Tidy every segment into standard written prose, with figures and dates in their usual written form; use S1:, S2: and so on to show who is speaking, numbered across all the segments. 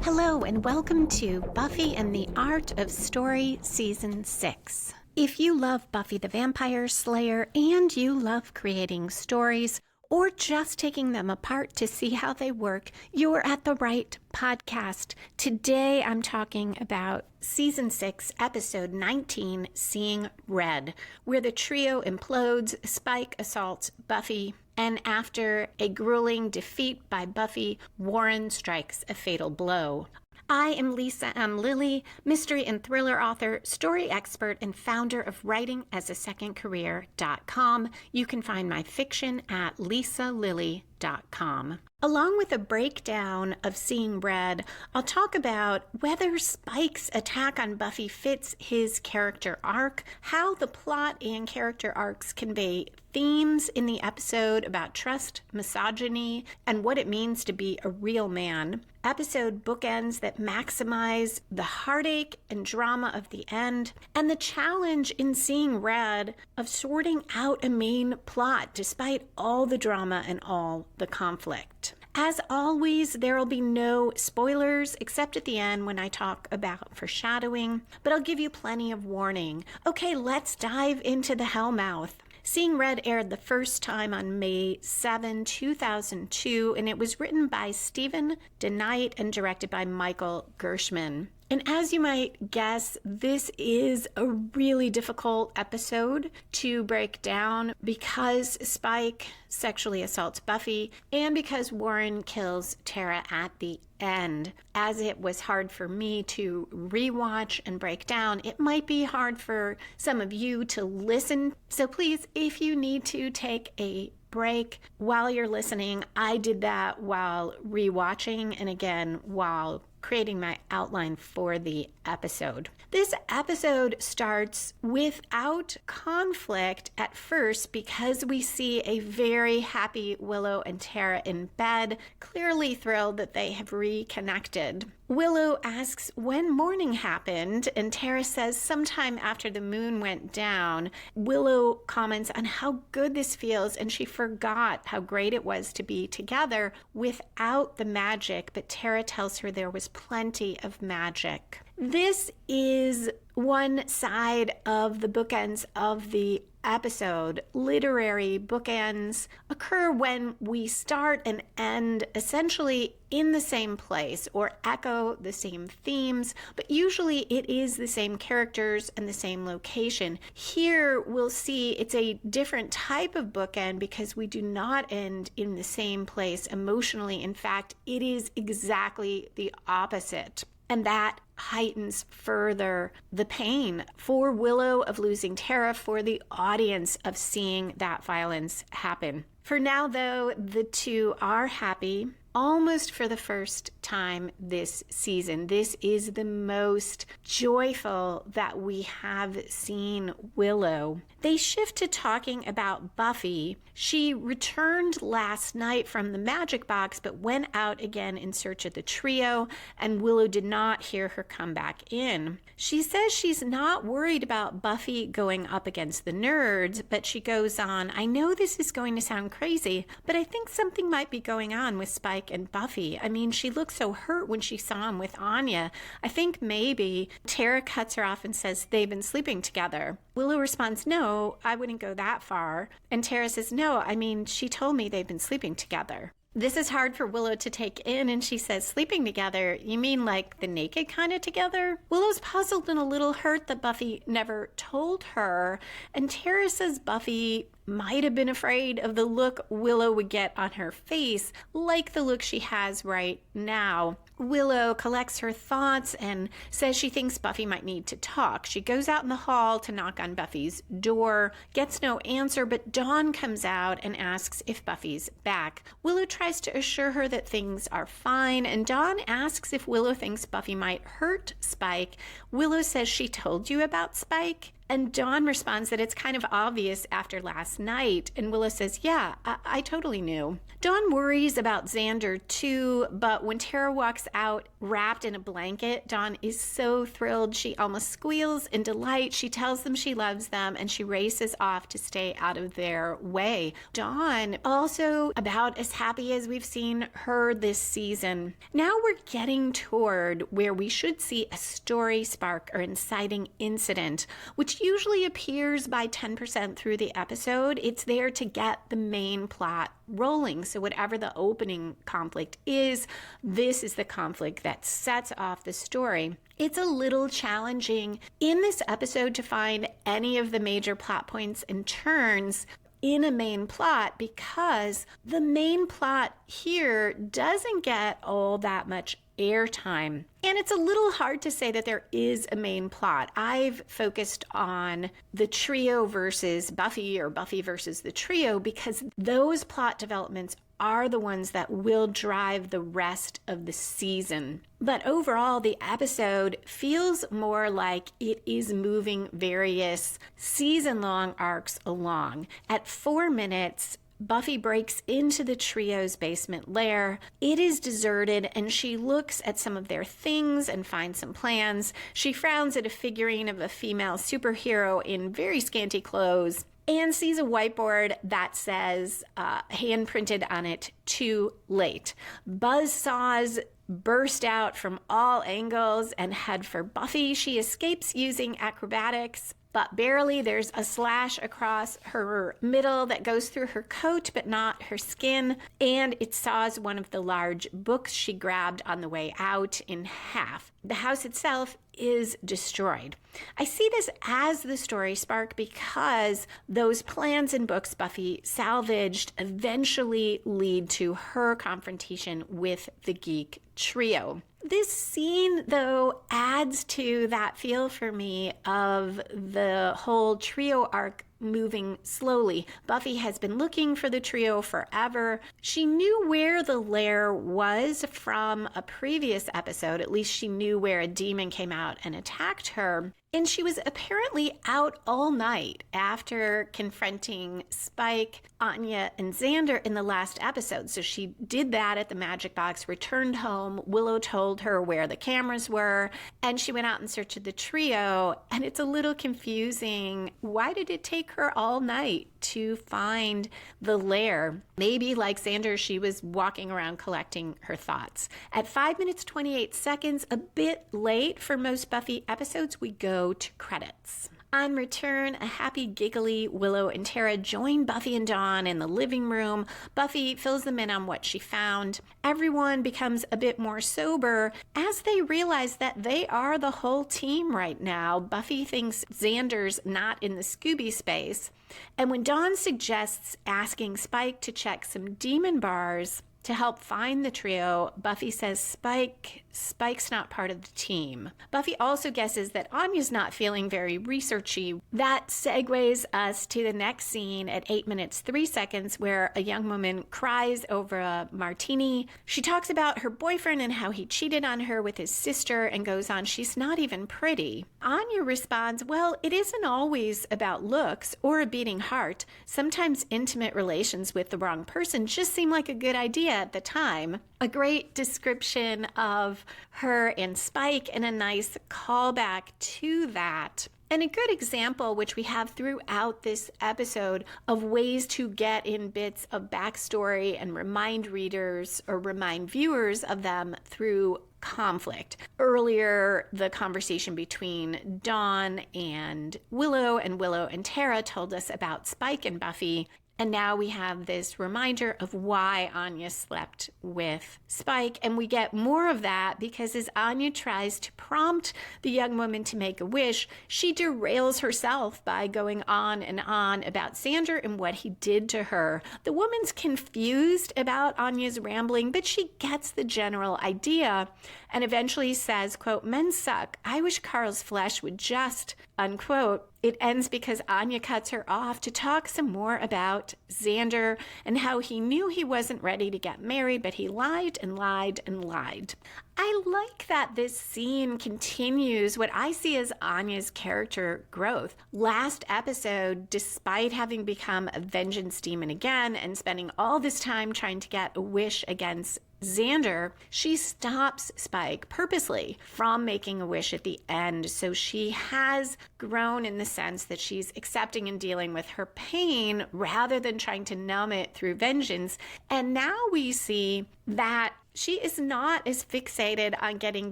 S1: Hello and welcome to Buffy and the Art of Story Season 6. If you love Buffy the Vampire Slayer and you love creating stories or just taking them apart to see how they work, you're at the right podcast. Today I'm talking about Season 6, Episode 19, Seeing Red, where the trio implodes, Spike assaults Buffy, and after a grueling defeat by Buffy, Warren strikes a fatal blow. I am Lisa M. Lilly, mystery and thriller author, story expert, and founder of writingasasecondcareer.com. You can find my fiction at lisalilly.com. Along with a breakdown of Seeing Red, I'll talk about whether Spike's attack on Buffy fits his character arc, how the plot and character arcs convey themes in the episode about trust, misogyny, and what it means to be a real man, episode bookends that maximize the heartache and drama of the end, and the challenge in Seeing Red of sorting out a main plot despite all the drama and all the conflict. As always, there will be no spoilers except at the end when I talk about foreshadowing, but I'll give you plenty of warning. Okay, let's dive into the Hellmouth. Seeing Red aired the first time on May 7, 2002, and it was written by Stephen DeKnight and directed by Michael Gershman. And as you might guess, this is a really difficult episode to break down because Spike sexually assaults Buffy and because Warren kills Tara at the end. As it was hard for me to rewatch and break down, it might be hard for some of you to listen. So please, if you need to take a break while you're listening, I did that while rewatching and again while creating my outline for the episode. This episode starts without conflict at first because we see a very happy Willow and Tara in bed, clearly thrilled that they have reconnected. Willow asks when morning happened, and Tara says sometime after the moon went down. Willow comments on how good this feels, and she forgot how great it was to be together without the magic, but Tara tells her there was plenty of magic. This is one side of the bookends of the episode. Literary bookends occur when we start and end essentially in the same place or echo the same themes, but usually it is the same characters and the same location. Here we'll see it's a different type of bookend because we do not end in the same place emotionally. In fact, it is exactly the opposite. And that heightens further the pain for Willow of losing Tara, for the audience of seeing that violence happen. For now, though, the two are happy, almost for the first time this season. This is the most joyful that we have seen Willow. They shift to talking about Buffy. She returned last night from the magic box, but went out again in search of the trio, and Willow did not hear her come back in. She says she's not worried about Buffy going up against the nerds, but she goes on, I know this is going to sound crazy, but I think something might be going on with Spike and Buffy. I mean, she looked so hurt when she saw him with Anya. I think maybe Tara cuts her off and says they've been sleeping together. Willow responds, no, I wouldn't go that far. And Tara says, no, I mean, she told me they've been sleeping together. This is hard for Willow to take in, and she says, sleeping together, you mean like the naked kind of together? Willow's puzzled and a little hurt that Buffy never told her, and Tara says Buffy might have been afraid of the look Willow would get on her face, like the look she has right now. Willow collects her thoughts and says she thinks Buffy might need to talk. She goes out in the hall to knock on Buffy's door, gets no answer, but Dawn comes out and asks if Buffy's back. Willow tries to assure her that things are fine, and Dawn asks if Willow thinks Buffy might hurt Spike. Willow says she told you about Spike. And Dawn responds that it's kind of obvious after last night. And Willow says, yeah, I totally knew. Dawn worries about Xander too, but when Tara walks out wrapped in a blanket, Dawn is so thrilled. She almost squeals in delight. She tells them she loves them and she races off to stay out of their way. Dawn also about as happy as we've seen her this season. Now we're getting toward where we should see a story spark or inciting incident, which usually appears by 10% through the episode. It's there to get the main plot rolling. So whatever the opening conflict is, this is the conflict that sets off the story. It's a little challenging in this episode to find any of the major plot points and turns in a main plot because the main plot here doesn't get all that much airtime. And it's a little hard to say that there is a main plot. I've focused on the trio versus Buffy or Buffy versus the trio because those plot developments are the ones that will drive the rest of the season. But overall, the episode feels more like it is moving various season-long arcs along. At 4 minutes, Buffy breaks into the trio's basement lair. It is deserted, and she looks at some of their things and finds some plans. She frowns at a figurine of a female superhero in very scanty clothes and sees a whiteboard that says, hand-printed on it, "Too late." Buzzsaws burst out from all angles and head for Buffy. She escapes using acrobatics, but barely. There's a slash across her middle that goes through her coat, but not her skin, and it saws one of the large books she grabbed on the way out in half. The house itself is destroyed. I see this as the story spark because those plans and books Buffy salvaged eventually lead to her confrontation with the geek trio. This scene, though, adds to that feel for me of the whole trio arc moving slowly. Buffy has been looking for the trio forever. She knew where the lair was from a previous episode. At least she knew where a demon came out and attacked her. And she was apparently out all night after confronting Spike, Anya, and Xander in the last episode. So she did that at the magic box, returned home. Willow told her where the cameras were, and she went out in search of the trio. And it's a little confusing. Why did it take her all night to find the lair? Maybe, like Xander, she was walking around collecting her thoughts. At 5 minutes, 28 seconds, a bit late for most Buffy episodes, we go to credits. On return, a happy, giggly Willow and Tara join Buffy and Dawn in the living room. Buffy fills them in on what she found. Everyone becomes a bit more sober as they realize that they are the whole team right now. Buffy thinks Xander's not in the Scooby space. And when Dawn suggests asking Spike to check some demon bars to help find the trio, Buffy says Spike's not part of the team. Buffy also guesses that Anya's not feeling very researchy. That segues us to the next scene at 8 minutes, 3 seconds, where a young woman cries over a martini. She talks about her boyfriend and how he cheated on her with his sister and goes on, she's not even pretty. Anya responds, well, it isn't always about looks or a beating heart. Sometimes intimate relations with the wrong person just seem like a good idea at the time. A great description of her and Spike and a nice callback to that. And a good example, which we have throughout this episode, of ways to get in bits of backstory and remind readers or remind viewers of them through conflict. Earlier, the conversation between Dawn and Willow and Tara told us about Spike and Buffy. And now we have this reminder of why Anya slept with Spike. And we get more of that because as Anya tries to prompt the young woman to make a wish, she derails herself by going on and on about Xander and what he did to her. The woman's confused about Anya's rambling, but she gets the general idea and eventually says, quote, men suck. I wish Carl's flesh would just, unquote. It ends because Anya cuts her off to talk some more about Xander and how he knew he wasn't ready to get married, but he lied and lied and lied. I like that this scene continues what I see as Anya's character growth. Last episode, despite having become a vengeance demon again and spending all this time trying to get a wish against Xander, she stops Spike purposely from making a wish at the end. So she has grown in the sense that she's accepting and dealing with her pain rather than trying to numb it through vengeance. And now we see that she is not as fixated on getting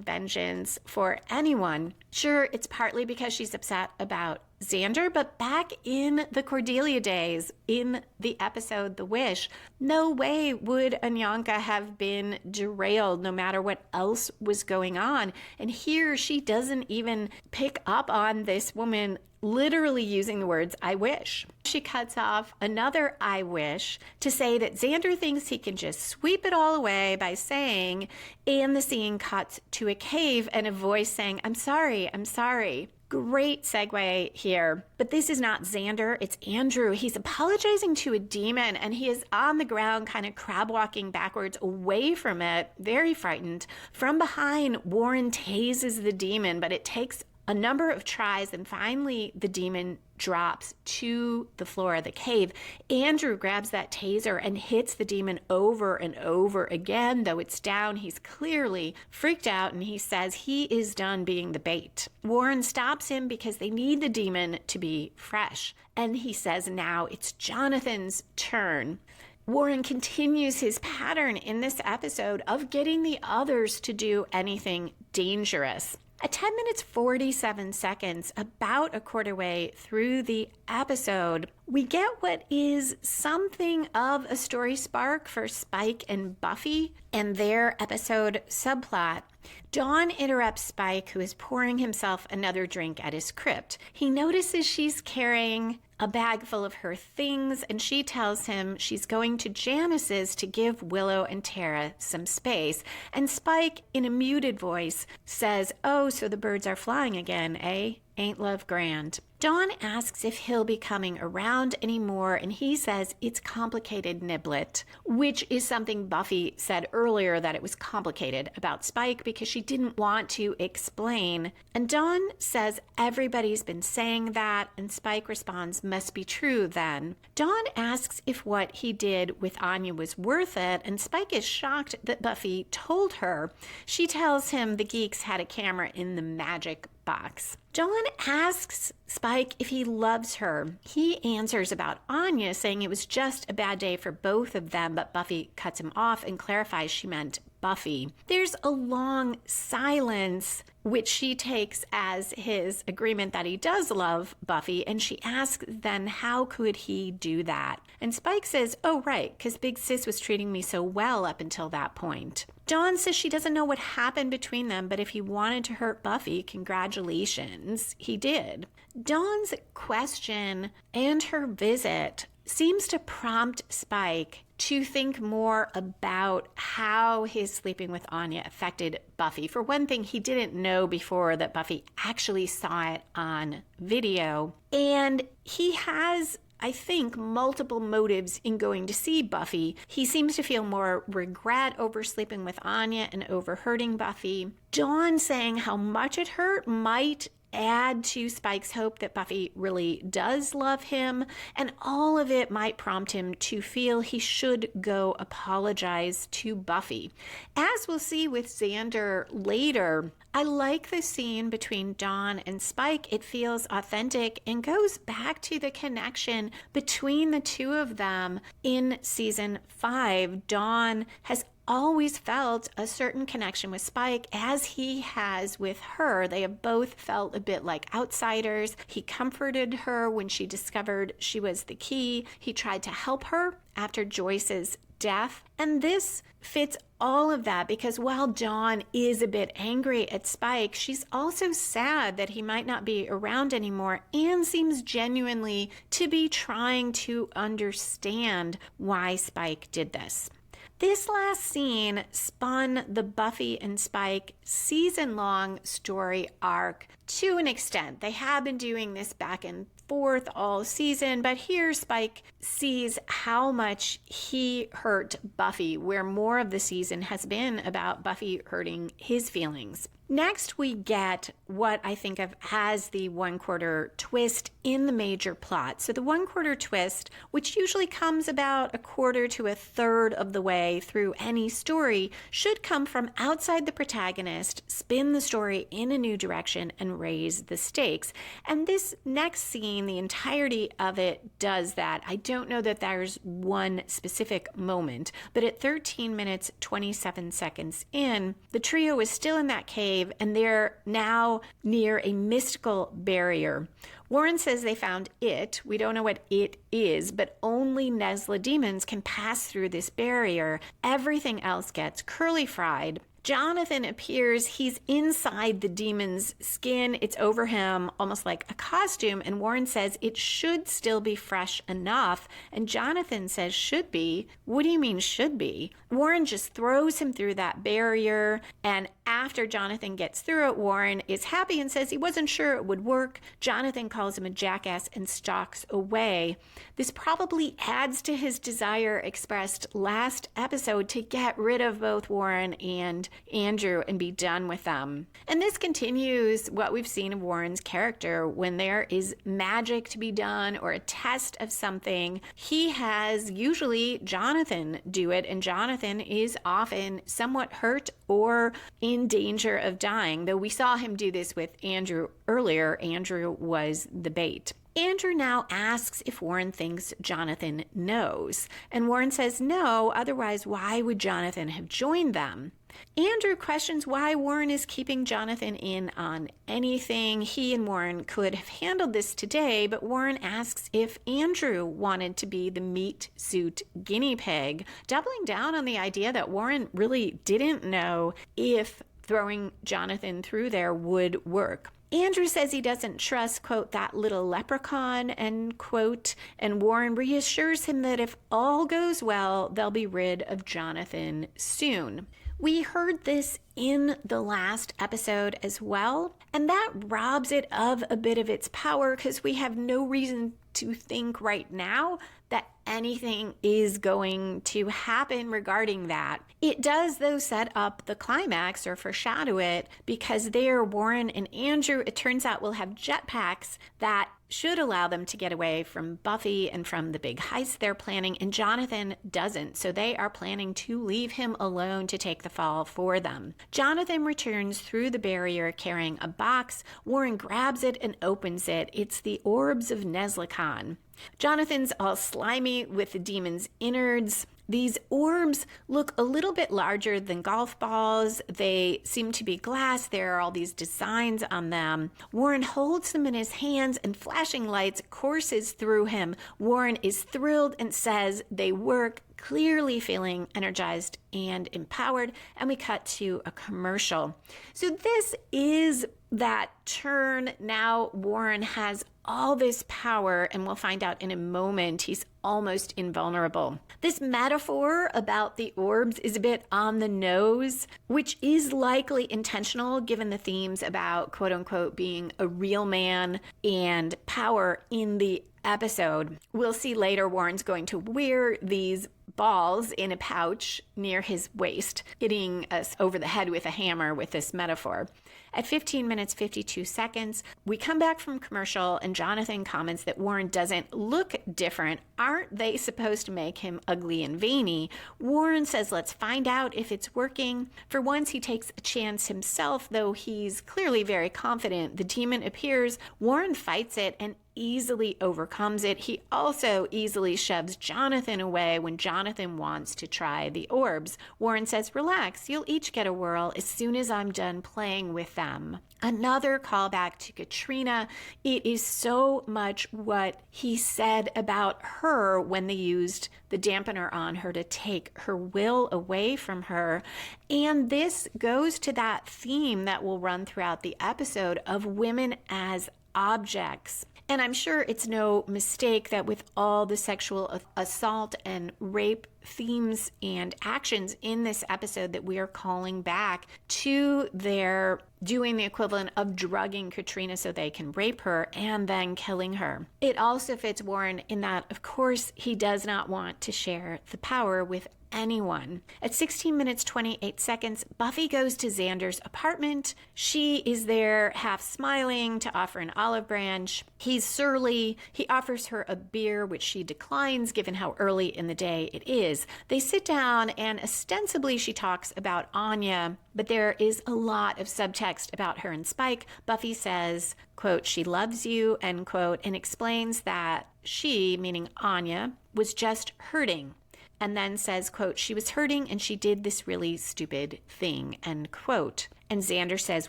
S1: vengeance for anyone. Sure, it's partly because she's upset about Xander, but back in the Cordelia days, in the episode The Wish, no way would Anyanka have been derailed no matter what else was going on. And here she doesn't even pick up on this woman literally using the words, I wish. She cuts off another I wish to say that Xander thinks he can just sweep it all away by saying, and the scene cuts to a cave and a voice saying, I'm sorry, I'm sorry. Great segue here. But this is not Xander, it's Andrew. He's apologizing to a demon and he is on the ground kind of crab walking backwards away from it, very frightened. From behind, Warren tases the demon, but it takes a number of tries and finally the demon drops to the floor of the cave. Andrew grabs that taser and hits the demon over and over again. Though it's down, he's clearly freaked out and he says he is done being the bait. Warren stops him because they need the demon to be fresh. And he says now it's Jonathan's turn. Warren continues his pattern in this episode of getting the others to do anything dangerous. At 10 minutes 47 seconds, about a quarter way through the episode, we get what is something of a story spark for Spike and Buffy and their episode subplot. Dawn interrupts Spike, who is pouring himself another drink at his crypt. He notices she's carrying a bag full of her things, and she tells him she's going to Janice's to give Willow and Tara some space. And Spike, in a muted voice, says, oh, so the birds are flying again, eh? Ain't love grand? Dawn asks if he'll be coming around anymore, and he says it's complicated, Niblet, which is something Buffy said earlier that it was complicated about Spike because she didn't want to explain. And Dawn says everybody's been saying that, and Spike responds, must be true then. Dawn asks if what he did with Anya was worth it, and Spike is shocked that Buffy told her. She tells him the geeks had a camera in the magic box. Dawn asks Spike if he loves her. He answers about Anya, saying it was just a bad day for both of them, but Buffy cuts him off and clarifies she meant Buffy. There's a long silence, which she takes as his agreement that he does love Buffy, and she asks then how could he do that? And Spike says, oh right, because Big Sis was treating me so well up until that point. Dawn says she doesn't know what happened between them, but if he wanted to hurt Buffy, congratulations, he did. Dawn's question and her visit seems to prompt Spike to think more about how his sleeping with Anya affected Buffy. For one thing, he didn't know before that Buffy actually saw it on video. And he has, I think, multiple motives in going to see Buffy. He seems to feel more regret over sleeping with Anya and over hurting Buffy. Dawn saying how much it hurt might add to Spike's hope that Buffy really does love him, and all of it might prompt him to feel he should go apologize to Buffy. As we'll see with Xander later, I like the scene between Dawn and Spike. It feels authentic and goes back to the connection between the two of them in season 5. Dawn has always felt a certain connection with Spike as he has with her. They have both felt a bit like outsiders. He comforted her when she discovered she was the key. He tried to help her after Joyce's death. And this fits all of that because while Dawn is a bit angry at Spike, she's also sad that he might not be around anymore and seems genuinely to be trying to understand why Spike did this. This last scene spun the Buffy and Spike season-long story arc to an extent. They have been doing this back and forth all season, but here Spike sees how much he hurt Buffy, where more of the season has been about Buffy hurting his feelings. Next, we get what I think of as the one-quarter twist in the major plot. So the one-quarter twist, which usually comes about a quarter to a third of the way through any story, should come from outside the protagonist, spin the story in a new direction, and raise the stakes. And this next scene, the entirety of it does that. I don't know that there's one specific moment, but at 13 minutes, 27 seconds in, the trio is still in that cave, and they're now near a mystical barrier. Warren says they found it. We don't know what it is, but only Nesla demons can pass through this barrier. Everything else gets curly fried. Jonathan appears, he's inside the demon's skin. It's over him, almost like a costume. And Warren says it should still be fresh enough. And Jonathan says should be. What do you mean should be? Warren just throws him through that barrier. And after Jonathan gets through it, Warren is happy and says he wasn't sure it would work. Jonathan calls him a jackass and stalks away. This probably adds to his desire expressed last episode to get rid of both Warren and Andrew and be done with them. And this continues what we've seen of Warren's character. When there is magic to be done or a test of something, he has usually Jonathan do it, and Jonathan is often somewhat hurt or in danger of dying, though we saw him do this with Andrew earlier. Andrew was the bait. Andrew now asks if Warren thinks Jonathan knows, and Warren says no, otherwise why would Jonathan have joined them? Andrew questions why Warren is keeping Jonathan in on anything. He and Warren could have handled this today, but Warren asks if Andrew wanted to be the meat suit guinea pig, doubling down on the idea that Warren really didn't know if throwing Jonathan through there would work. Andrew says he doesn't trust, quote, that little leprechaun, end quote, and Warren reassures him that if all goes well, they'll be rid of Jonathan soon. We heard this in the last episode as well, and that robs it of a bit of its power because we have no reason to think right now that anything is going to happen regarding that. It does, though, set up the climax or foreshadow it, because there, Warren and Andrew, it turns out, will have jetpacks that should allow them to get away from Buffy and from the big heist they're planning, and Jonathan doesn't, so they are planning to leave him alone to take the fall for them. Jonathan returns through the barrier carrying a box. Warren grabs it and opens it. It's the orbs of Neslicon. Jonathan's all slimy with the demon's innards. These orbs look a little bit larger than golf balls. They seem to be glass. There are all these designs on them. Warren holds them in his hands and flashing lights courses through him. Warren is thrilled and says they work, clearly feeling energized and empowered. And we cut to a commercial. So this is that turn. Now Warren has all this power, and we'll find out in a moment he's almost invulnerable. This metaphor about the orbs is a bit on the nose, which is likely intentional given the themes about quote unquote being a real man and power in the episode. We'll see later Warren's going to wear these balls in a pouch near his waist, hitting us over the head with a hammer with this metaphor. At 15 minutes, 52 seconds, we come back from commercial and Jonathan comments that Warren doesn't look different. Aren't they supposed to make him ugly and veiny? Warren says, let's find out if it's working. For once, he takes a chance himself, though he's clearly very confident. The demon appears. Warren fights it and easily overcomes it. He also easily shoves Jonathan away when Jonathan wants to try the orbs. Warren says, relax, you'll each get a whirl as soon as I'm done playing with them. Another callback to Katrina. It is so much what he said about her when they used the dampener on her to take her will away from her. And this goes to that theme that will run throughout the episode of women as objects. And I'm sure it's no mistake that with all the sexual assault and rape themes and actions in this episode that we are calling back to their doing the equivalent of drugging Katrina so they can rape her and then killing her. It also fits Warren in that, of course, he does not want to share the power with anyone. At 16 minutes 28 seconds, Buffy goes to Xander's apartment. She is there half smiling to offer an olive branch. He's surly. He offers her a beer, which she declines given how early in the day it is. They sit down and ostensibly she talks about Anya, but there is a lot of subtext about her and Spike. Buffy says, quote, she loves you, end quote, and explains that she, meaning Anya, was just hurting. And then says, quote, she was hurting and she did this really stupid thing, end quote. And Xander says,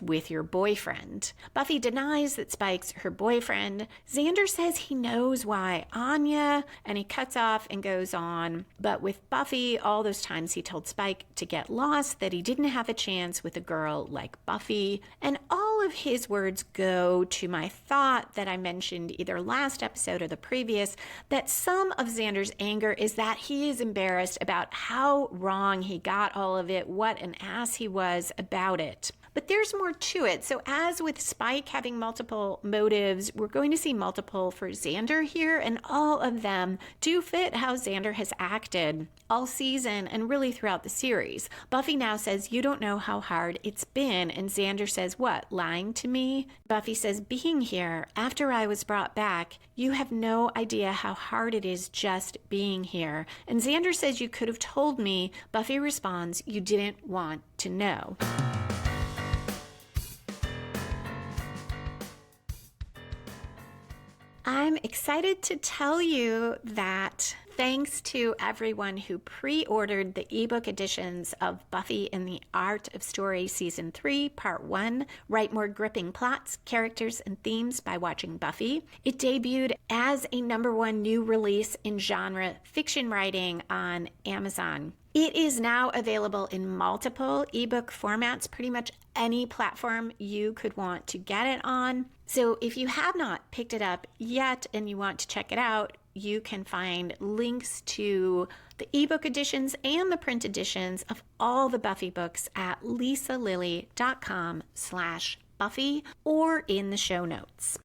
S1: with your boyfriend. Buffy denies that Spike's her boyfriend. Xander says he knows why Anya, and he cuts off and goes on. But with Buffy, all those times he told Spike to get lost, that he didn't have a chance with a girl like Buffy. And all of his words go to my thought that I mentioned either last episode or the previous, that some of Xander's anger is that he is embarrassed about how wrong he got all of it, what an ass he was about it. But there's more to it. So as with Spike having multiple motives, we're going to see multiple for Xander here, and all of them do fit how Xander has acted all season and really throughout the series. Buffy now says, you don't know how hard it's been. And Xander says, what, lying to me? Buffy says, being here after I was brought back, you have no idea how hard it is just being here. And Xander says, you could have told me. Buffy responds, you didn't want to know. I'm excited to tell you that thanks to everyone who pre-ordered the ebook editions of Buffy and the Art of Story Season 3, Part 1, Write More Gripping Plots, Characters, and Themes by Watching Buffy. It debuted as a #1 new release in genre fiction writing on Amazon. It is now available in multiple ebook formats, pretty much any platform you could want to get it on. So if you have not picked it up yet and you want to check it out, you can find links to the ebook editions and the print editions of all the Buffy books at lisalilly.com/Buffy or in the show notes.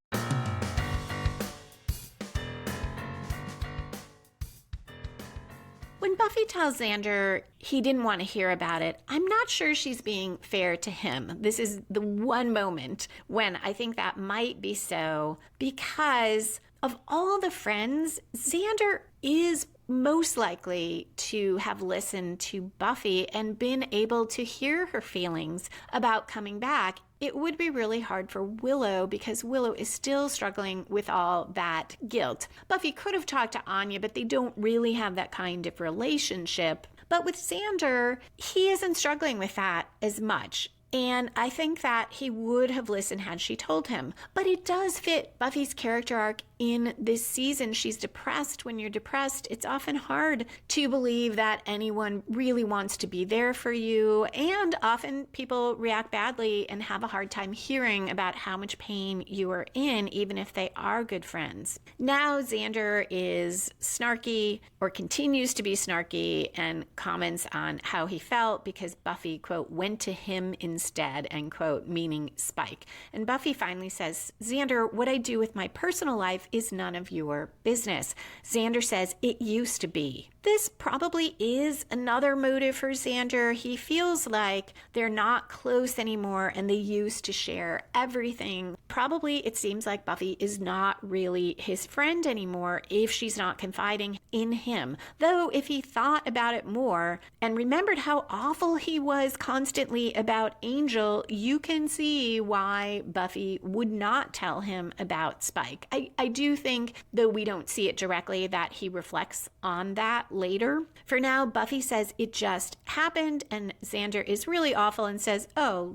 S1: When Buffy tells Xander he didn't want to hear about it, I'm not sure she's being fair to him. This is the one moment when I think that might be so, because of all the friends, Xander is most likely to have listened to Buffy and been able to hear her feelings about coming back. It would be really hard for Willow because Willow is still struggling with all that guilt. Buffy could have talked to Anya, but they don't really have that kind of relationship. But with Xander, he isn't struggling with that as much. And I think that he would have listened had she told him. But it does fit Buffy's character arc in this season. She's depressed. When you're depressed, it's often hard to believe that anyone really wants to be there for you. And often people react badly and have a hard time hearing about how much pain you are in, even if they are good friends. Now Xander is snarky, or continues to be snarky, and comments on how he felt because Buffy, quote, went to him instead, end quote, meaning Spike. And Buffy finally says, Xander, what I do with my personal life is none of your business. Xander says, it used to be. This probably is another motive for Xander. He feels like they're not close anymore and they used to share everything. Probably it seems like Buffy is not really his friend anymore if she's not confiding in him. Though if he thought about it more and remembered how awful he was constantly about Angel, you can see why Buffy would not tell him about Spike. I do think, though we don't see it directly, that he reflects on that later. For now, Buffy says it just happened, and Xander is really awful and says, oh,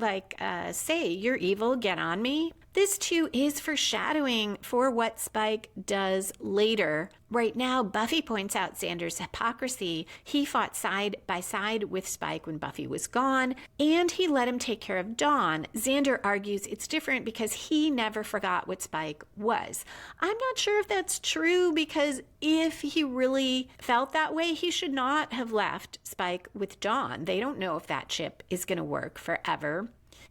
S1: say you're evil, get on me. This too is foreshadowing for what Spike does later. Right now, Buffy points out Xander's hypocrisy. He fought side by side with Spike when Buffy was gone, and he let him take care of Dawn. Xander argues it's different because he never forgot what Spike was. I'm not sure if that's true, because if he really felt that way, he should not have left Spike with Dawn. They don't know if that chip is going to work forever.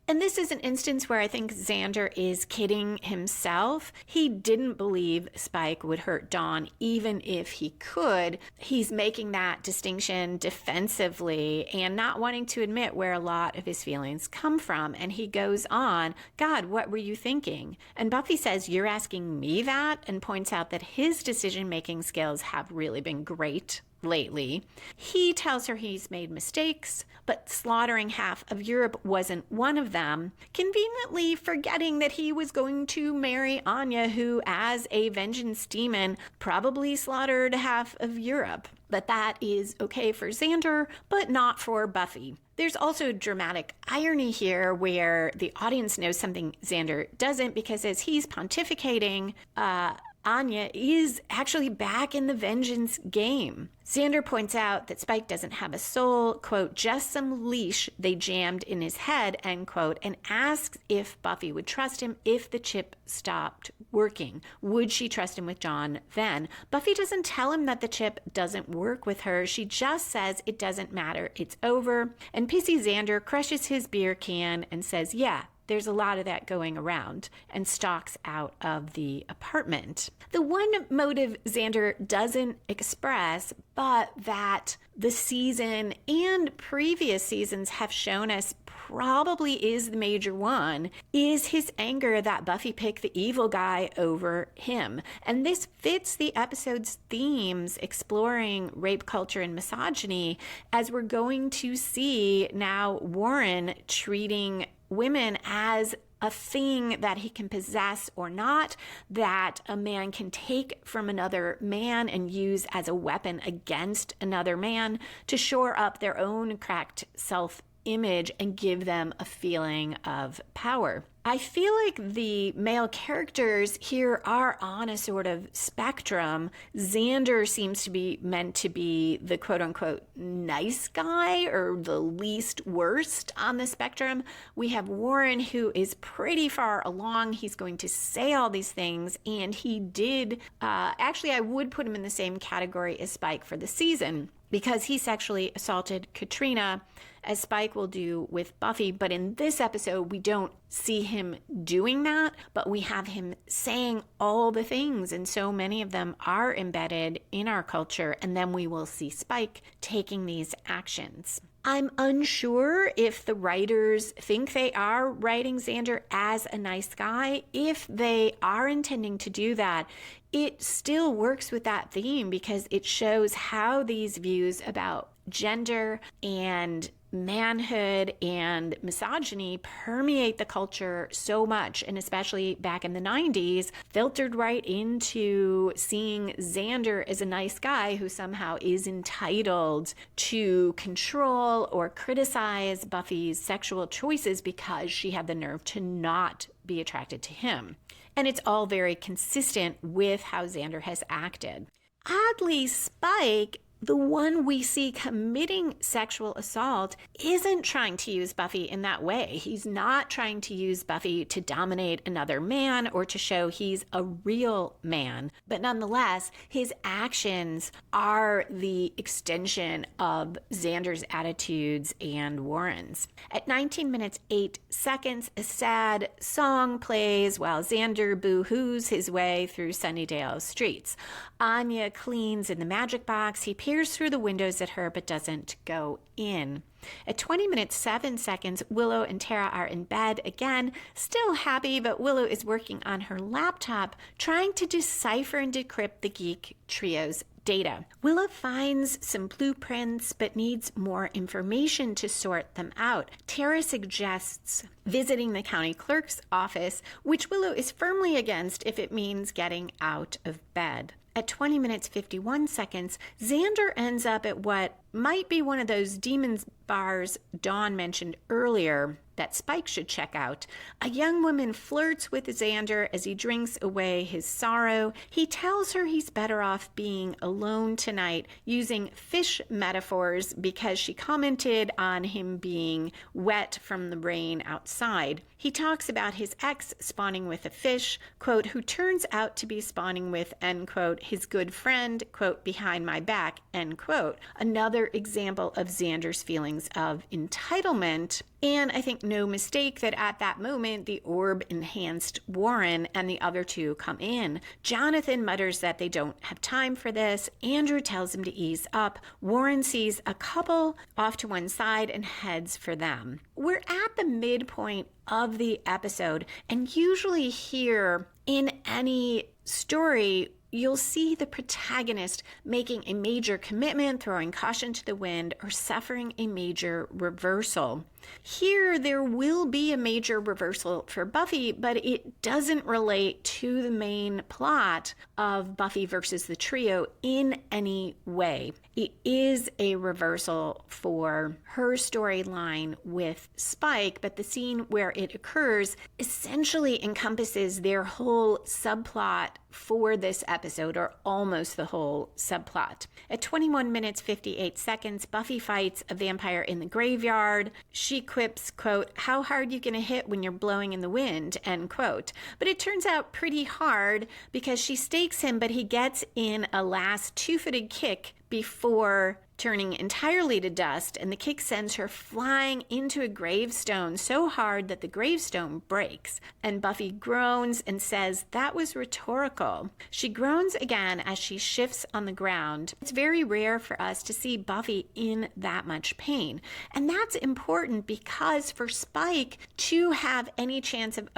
S1: And this is an instance where I think Xander is kidding himself. He didn't believe Spike would hurt Dawn, even if he could. He's making that distinction defensively and not wanting to admit where a lot of his feelings come from. And he goes on, God, what were you thinking? And Buffy says, you're asking me that? And points out that his decision-making skills have really been great lately. He tells her he's made mistakes, but slaughtering half of Europe wasn't one of them, conveniently forgetting that he was going to marry Anya, who, as a vengeance demon, probably slaughtered half of Europe. But that is okay for Xander, but not for Buffy. There's also dramatic irony here where the audience knows something Xander doesn't, because as he's pontificating, Anya is actually back in the vengeance game. Xander points out that Spike doesn't have a soul, quote, just some leash they jammed in his head, end quote, and asks if Buffy would trust him if the chip stopped working. Would she trust him with John then? Buffy doesn't tell him that the chip doesn't work with her. She just says it doesn't matter, it's over. And pissy Xander crushes his beer can and says, yeah, there's a lot of that going around, and stalks out of the apartment. The one motive Xander doesn't express, but that the season and previous seasons have shown us probably is the major one, is his anger that Buffy picked the evil guy over him. And this fits the episode's themes, exploring rape culture and misogyny, as we're going to see now Warren treating women as a thing that he can possess or not, that a man can take from another man and use as a weapon against another man to shore up their own cracked self-image and give them a feeling of power. I feel like the male characters here are on a sort of spectrum. Xander seems to be meant to be the quote-unquote nice guy, or the least worst on the spectrum. We have Warren, who is pretty far along. He's going to say all these things, and he did, actually I would put him in the same category as Spike for the season, because he sexually assaulted Katrina, as Spike will do with Buffy. But in this episode, we don't see him doing that, but we have him saying all the things, and so many of them are embedded in our culture, and then we will see Spike taking these actions. I'm unsure if the writers think they are writing Xander as a nice guy. If they are intending to do that, it still works with that theme, because it shows how these views about gender and manhood and misogyny permeate the culture so much, and especially back in the 90s, filtered right into seeing Xander as a nice guy who somehow is entitled to control or criticize Buffy's sexual choices because she had the nerve to not be attracted to him. And it's all very consistent with how Xander has acted. Oddly, Spike, the one we see committing sexual assault, isn't trying to use Buffy in that way. He's not trying to use Buffy to dominate another man or to show he's a real man. But nonetheless, his actions are the extension of Xander's attitudes and Warren's. At 19 minutes 8 seconds, a sad song plays while Xander boo-hoos his way through Sunnydale streets. Anya cleans in the magic box. He peers through the windows at her but doesn't go in. At 20 minutes 7 seconds, Willow and Tara are in bed again, still happy, but Willow is working on her laptop, trying to decipher and decrypt the geek trio's data. Willow finds some blueprints but needs more information to sort them out. Tara suggests visiting the county clerk's office, which Willow is firmly against if it means getting out of bed. At 20 minutes 51 seconds, Xander ends up at what might be one of those demons bars Dawn mentioned earlier. that Spike should check out. A young woman flirts with Xander as he drinks away his sorrow. He tells her he's better off being alone tonight, using fish metaphors because she commented on him being wet from the rain outside. He talks about his ex spawning with a fish, quote, who turns out to be spawning with, end quote, his good friend, quote, behind my back, end quote. Another example of Xander's feelings of entitlement. And I think no mistake that at that moment, the orb enhanced Warren and the other two come in. Jonathan mutters that they don't have time for this. Andrew tells him to ease up. Warren sees a couple off to one side and heads for them. We're at the midpoint of the episode, and usually here in any story, you'll see the protagonist making a major commitment, throwing caution to the wind, or suffering a major reversal. Here, there will be a major reversal for Buffy, but it doesn't relate to the main plot of Buffy versus the trio in any way. It is a reversal for her storyline with Spike, but the scene where it occurs essentially encompasses their whole subplot for this episode, or almost the whole subplot. At 21 minutes 58 seconds, Buffy fights a vampire in the graveyard. She quips, quote, how hard you gonna hit when you're blowing in the wind, end quote. But it turns out pretty hard because she stakes him, but he gets in a last two-footed kick before turning entirely to dust, and the kick sends her flying into a gravestone so hard that the gravestone breaks. And Buffy groans and says that was rhetorical. She groans again as she shifts on the ground. It's very rare for us to see Buffy in that much pain. And that's important because for Spike to have any chance of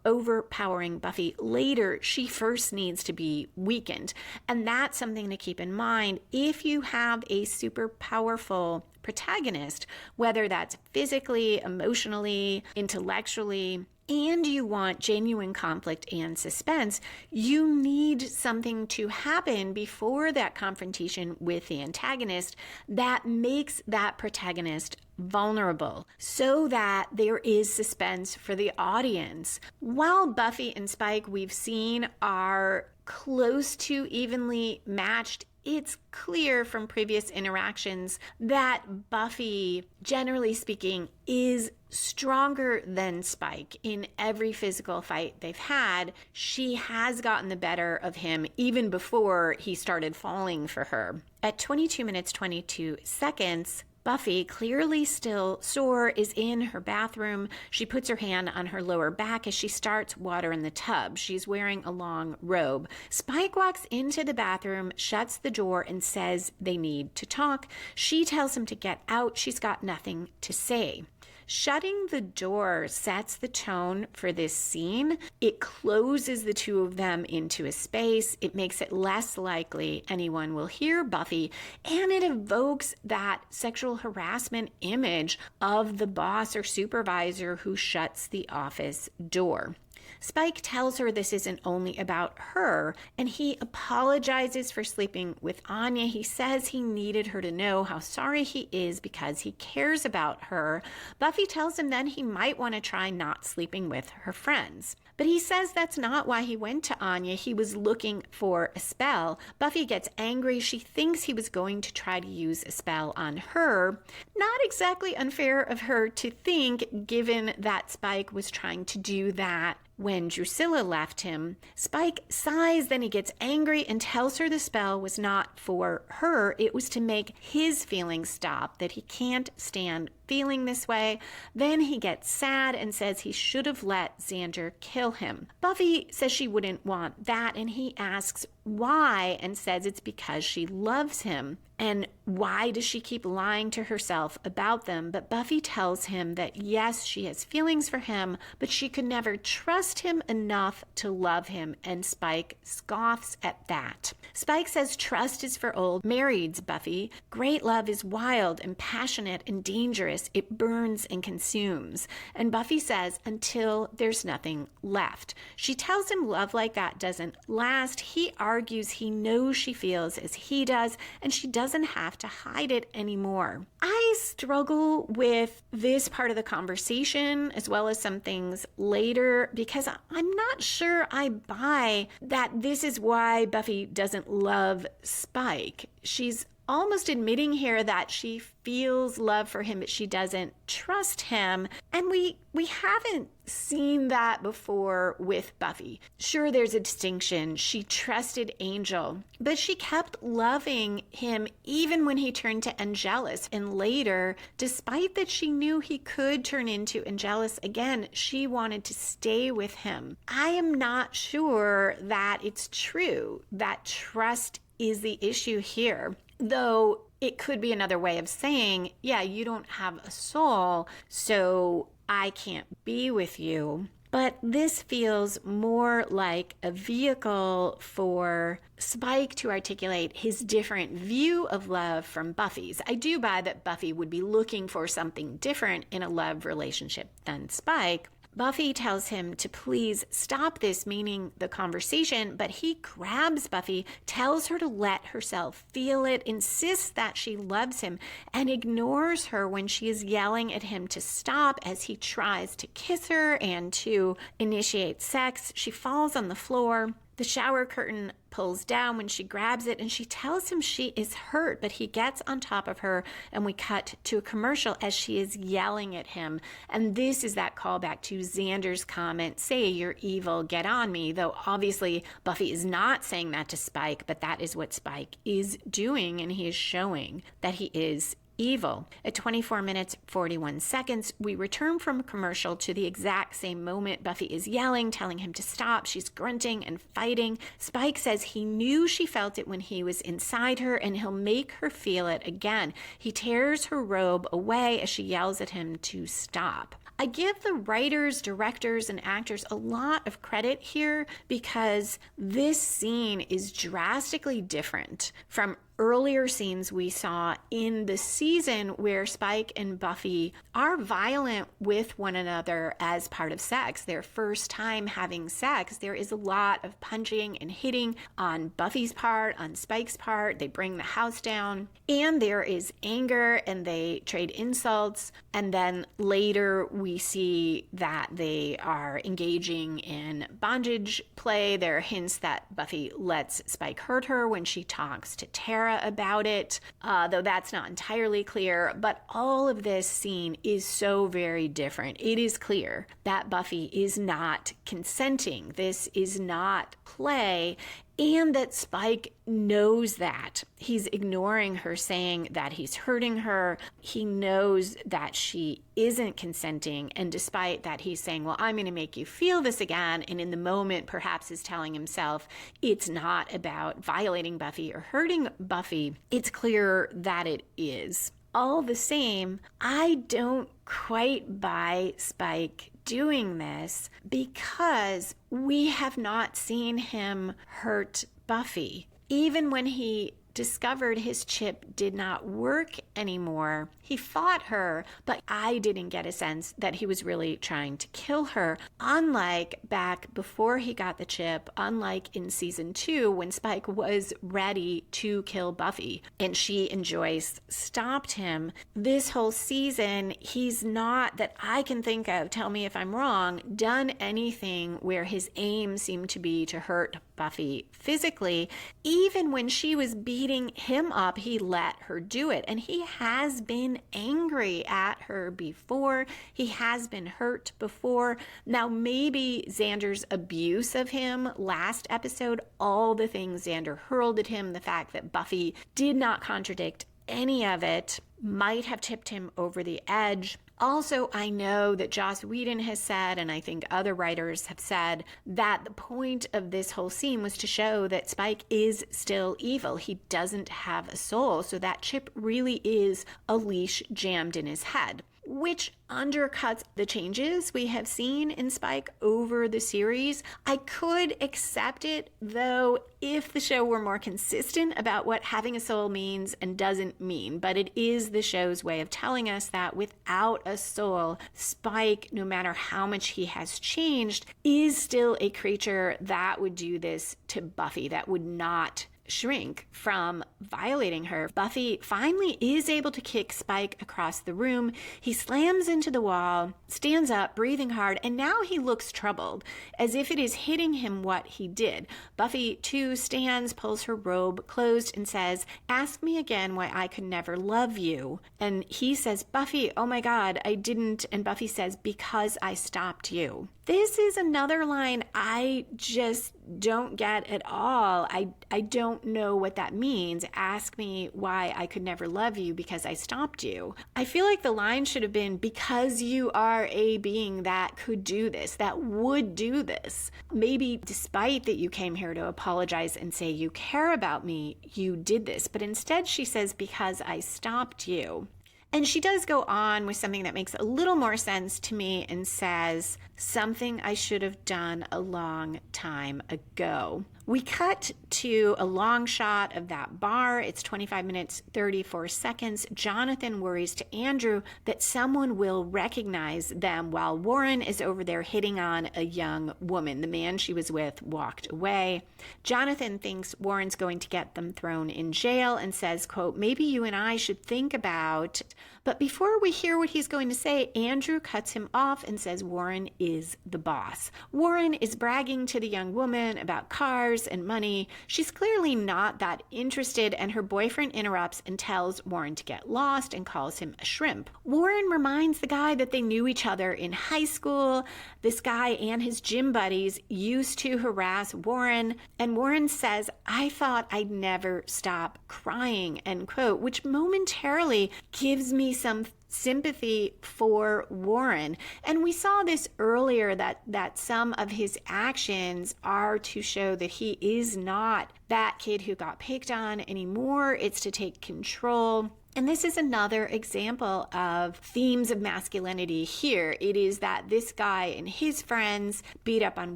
S1: overpowering Buffy later, she first needs to be weakened. And that's something to keep in mind if you have a super powerful protagonist, whether that's physically, emotionally, intellectually, and you want genuine conflict and suspense, you need something to happen before that confrontation with the antagonist that makes that protagonist vulnerable so that there is suspense for the audience. While Buffy and Spike, we've seen, are close to evenly matched, it's clear from previous interactions that Buffy, generally speaking, is stronger than Spike in every physical fight they've had. She has gotten the better of him even before he started falling for her. At 22 minutes 22 seconds, Buffy, clearly still sore, is in her bathroom. She puts her hand on her lower back as she starts water in the tub. She's wearing a long robe. Spike walks into the bathroom, shuts the door, and says they need to talk. She tells him to get out. She's got nothing to say. Shutting the door sets the tone for this scene. It closes the two of them into a space. It makes it less likely anyone will hear Buffy, and it evokes that sexual harassment image of the boss or supervisor who shuts the office door. Spike tells her this isn't only about her, and he apologizes for sleeping with Anya. He says he needed her to know how sorry he is because he cares about her. Buffy tells him then he might want to try not sleeping with her friends. But he says that's not why he went to Anya. He was looking for a spell. Buffy gets angry. She thinks he was going to try to use a spell on her. Not exactly unfair of her to think, given that Spike was trying to do that when Drusilla left him. Spike sighs, then he gets angry and tells her the spell was not for her. It was to make his feelings stop, that he can't stand feeling this way. Then he gets sad and says he should have let Xander kill him. Buffy says she wouldn't want that, and he asks why and says it's because she loves him. And why does she keep lying to herself about them? But Buffy tells him that yes, she has feelings for him, but she could never trust him enough to love him, and Spike scoffs at that. Spike says trust is for old marrieds, Buffy. Great love is wild and passionate and dangerous. furnace, it burns and consumes. And Buffy says, until there's nothing left. She tells him love like that doesn't last. He argues he knows she feels as he does, and she doesn't have to hide it anymore. I struggle with this part of the conversation as well as some things later because I'm not sure I buy that this is why Buffy doesn't love Spike. She's almost admitting here that she feels love for him, but she doesn't trust him. And we haven't seen that before with Buffy. Sure, there's a distinction. She trusted Angel, but she kept loving him even when he turned to Angelus. And later, despite that she knew he could turn into Angelus again, she wanted to stay with him. I am not sure that it's true that trust is the issue here. Though it could be another way of saying, yeah, you don't have a soul, so I can't be with you. But this feels more like a vehicle for Spike to articulate his different view of love from Buffy's. I do buy that Buffy would be looking for something different in a love relationship than Spike. Buffy tells him to please stop this, meaning the conversation, but he grabs Buffy, tells her to let herself feel it, insists that she loves him, and ignores her when she is yelling at him to stop as he tries to kiss her and to initiate sex. She falls on the floor. The shower curtain pulls down when she grabs it, and she tells him she is hurt, but he gets on top of her, and we cut to a commercial as she is yelling at him. And this is that callback to Xander's comment, say you're evil, get on me, though obviously Buffy is not saying that to Spike, but that is what Spike is doing, and he is showing that he is evil. At 24 minutes, 41 seconds, we return from a commercial to the exact same moment. Buffy is yelling, telling him to stop. She's grunting and fighting. Spike says he knew she felt it when he was inside her, and he'll make her feel it again. He tears her robe away as she yells at him to stop. I give the writers, directors, and actors a lot of credit here because this scene is drastically different from earlier scenes we saw in the season where Spike and Buffy are violent with one another as part of sex. Their first time having sex, there is a lot of punching and hitting on Buffy's part, on Spike's part. They bring the house down, and there is anger, and they trade insults. And then later we see that they are engaging in bondage play. There are hints that Buffy lets Spike hurt her when she talks to Tara about it, though that's not entirely clear. But all of this scene is so very different. It is clear that Buffy is not consenting. This is not play. And that Spike knows that. He's ignoring her, saying that he's hurting her. He knows that she isn't consenting. And despite that, he's saying, well, I'm going to make you feel this again. And in the moment, perhaps is telling himself it's not about violating Buffy or hurting Buffy. It's clear that it is. All the same, I don't quite buy Spike doing this because we have not seen him hurt Buffy. Even when he discovered his chip did not work anymore, he fought her, but I didn't get a sense that he was really trying to kill her. Unlike back before he got the chip, unlike in season 2 when Spike was ready to kill Buffy and she and Joyce stopped him, this whole season he's not, that I can think of, tell me if I'm wrong, done anything where his aim seemed to be to hurt Buffy physically. Even when she was beating him up, he let her do it. And he has been angry at her before. He has been hurt before. Now, maybe Xander's abuse of him last episode, all the things Xander hurled at him, the fact that Buffy did not contradict any of it, might have tipped him over the edge. Also, I know that Joss Whedon has said, and I think other writers have said, that the point of this whole scene was to show that Spike is still evil. He doesn't have a soul, so that chip really is a leash jammed in his head. which undercuts the changes we have seen in Spike over the series. I could accept it, though, if the show were more consistent about what having a soul means and doesn't mean. But it is the show's way of telling us that without a soul, Spike, no matter how much he has changed, is still a creature that would do this to Buffy, that would not shrink from violating her. Buffy finally is able to kick Spike across the room. He slams into the wall, stands up, breathing hard, and now he looks troubled, as if it is hitting him what he did. Buffy, too, stands, pulls her robe closed, and says, "Ask me again why I could never love you." And he says, "Buffy, oh my God, I didn't." And Buffy says, "Because I stopped you." This is another line I just don't get at all. I don't know what that means. Ask me why I could never love you because I stopped you. I feel like the line should have been, because you are a being that could do this, that would do this. Maybe despite that you came here to apologize and say you care about me, you did this. But instead she says, because I stopped you. And she does go on with something that makes a little more sense to me and says, something I should have done a long time ago. We cut to a long shot of that bar. It's 25 minutes, 34 seconds. Jonathan worries to Andrew that someone will recognize them while Warren is over there hitting on a young woman. The man she was with walked away. Jonathan thinks Warren's going to get them thrown in jail and says, quote, "Maybe you and I should think about..." But before we hear what he's going to say, Andrew cuts him off and says Warren is the boss. Warren is bragging to the young woman about cars and money. She's clearly not that interested, and her boyfriend interrupts and tells Warren to get lost and calls him a shrimp. Warren reminds the guy that they knew each other in high school. This guy and his gym buddies used to harass Warren, and Warren says, "I thought I'd never stop crying," end quote, which momentarily gives me some sympathy for Warren. And we saw this earlier, that some of his actions are to show that he is not that kid who got picked on anymore. It's to take control. And this is another example of themes of masculinity here. It is that this guy and his friends beat up on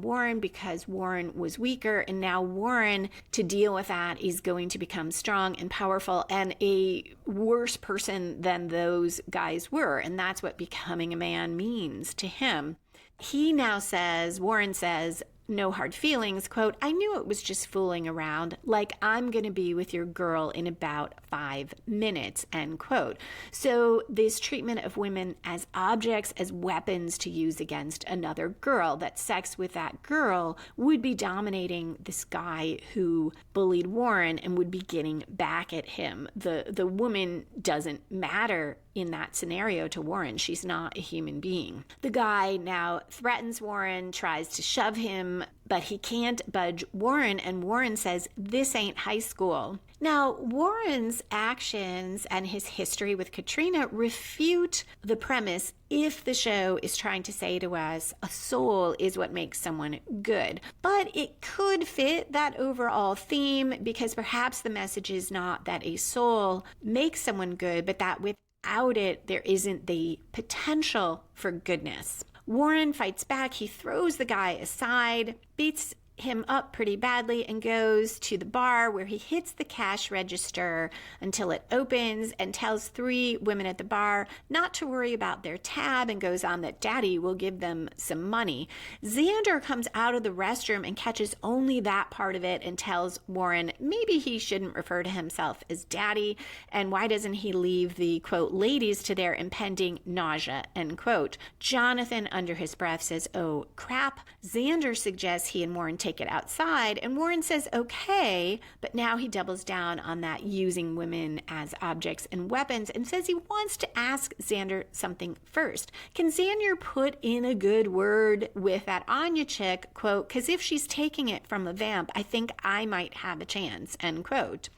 S1: Warren because Warren was weaker, and now Warren, to deal with that, is going to become strong and powerful and a worse person than those guys were. And that's what becoming a man means to him. He now says, Warren says, no hard feelings, quote, "I knew it was just fooling around, like I'm going to be with your girl in about 5 minutes, end quote. So this treatment of women as objects, as weapons to use against another girl, that sex with that girl would be dominating this guy who bullied Warren and would be getting back at him. The woman doesn't matter in that scenario to Warren. She's not a human being. The guy now threatens Warren, tries to shove him, but he can't budge Warren, and Warren says, "This ain't high school." Now, Warren's actions and his history with Katrina refute the premise if the show is trying to say to us, a soul is what makes someone good. But it could fit that overall theme, because perhaps the message is not that a soul makes someone good, but that without it, there isn't the potential for goodness. Warren fights back. He throws the guy aside, beats him up pretty badly, and goes to the bar where he hits the cash register until it opens and tells 3 women at the bar not to worry about their tab, and goes on that Daddy will give them some money. Xander comes out of the restroom and catches only that part of it and tells Warren maybe he shouldn't refer to himself as Daddy, and why doesn't he leave the, quote, ladies to their impending nausea, end quote. Jonathan, under his breath, says, "Oh, crap." Xander suggests he and Warren take it outside, and Warren says okay, but now he doubles down on that using women as objects and weapons, and says he wants to ask Xander something first. Can Xander put in a good word with that Anya chick, quote, "because if she's taking it from a vamp, I think I might have a chance," end quote.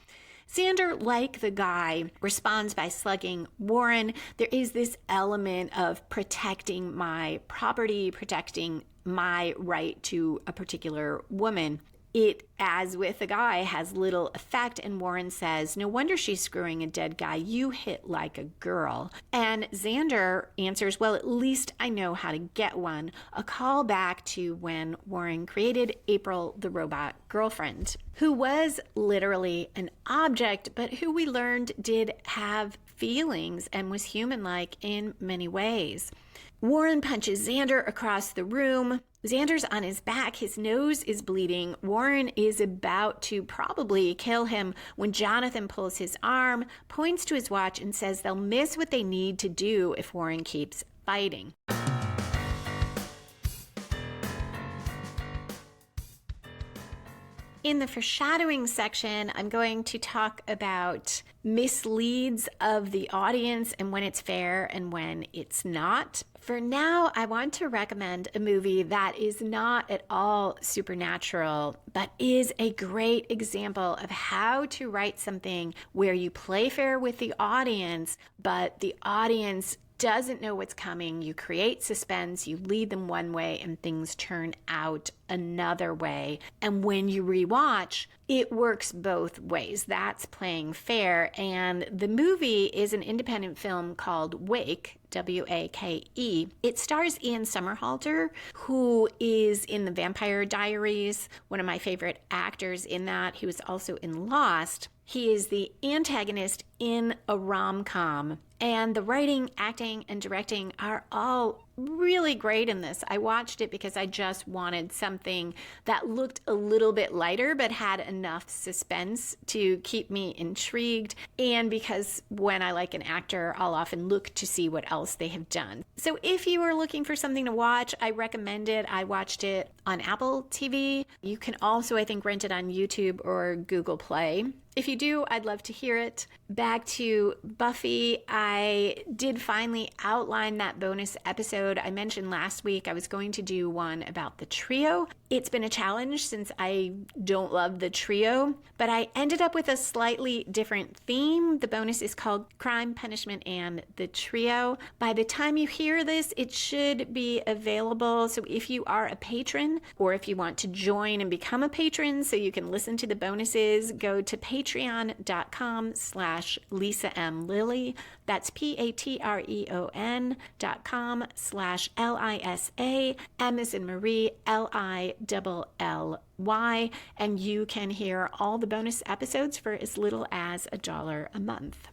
S1: Xander, like the guy, responds by slugging Warren. There is this element of protecting my property, protecting my right to a particular woman. it, as with the guy, has little effect. And Warren says, no wonder she's screwing a dead guy. You hit like a girl. And Xander answers, well, at least I know how to get one. A call back to when Warren created April, the robot girlfriend, who was literally an object, but who we learned did have feelings and was human-like in many ways. Warren punches Xander across the room. Xander's on his back. His nose is bleeding. Warren is about to probably kill him when Jonathan pulls his arm, points to his watch, and says they'll miss what they need to do if Warren keeps fighting. In the foreshadowing section, I'm going to talk about misleads of the audience and when it's fair and when it's not. For now, I want to recommend a movie that is not at all supernatural, but is a great example of how to write something where you play fair with the audience, but the audience doesn't know what's coming. You create suspense, you lead them one way, and things turn out another way. And when you rewatch, it works both ways. That's playing fair. And the movie is an independent film called Wake, W-A-K-E. It stars Ian Somerhalder, who is in The Vampire Diaries, one of my favorite actors in that. He was also in Lost. He is the antagonist in a rom-com. And the writing, acting, and directing are all really great in this. I watched it because I just wanted something that looked a little bit lighter but had enough suspense to keep me intrigued, and because when I like an actor, I'll often look to see what else they have done. So if you are looking for something to watch, I recommend it. I watched it on Apple TV. You can also, I think, rent it on YouTube or Google Play. If you do, I'd love to hear it. Back to Buffy, I did finally outline that bonus episode. I mentioned last week I was going to do one about the trio. It's been a challenge since I don't love the trio, but I ended up with a slightly different theme. The bonus is called Crime, Punishment, and the Trio. By the time you hear this, it should be available. So if you are a patron, or if you want to join and become a patron so you can listen to the bonuses, go to patreon.com/Lisa M. Lilly. That's patreon.com/LISA, M as in Marie, LILLY, and you can hear all the bonus episodes for as little as $1 a month.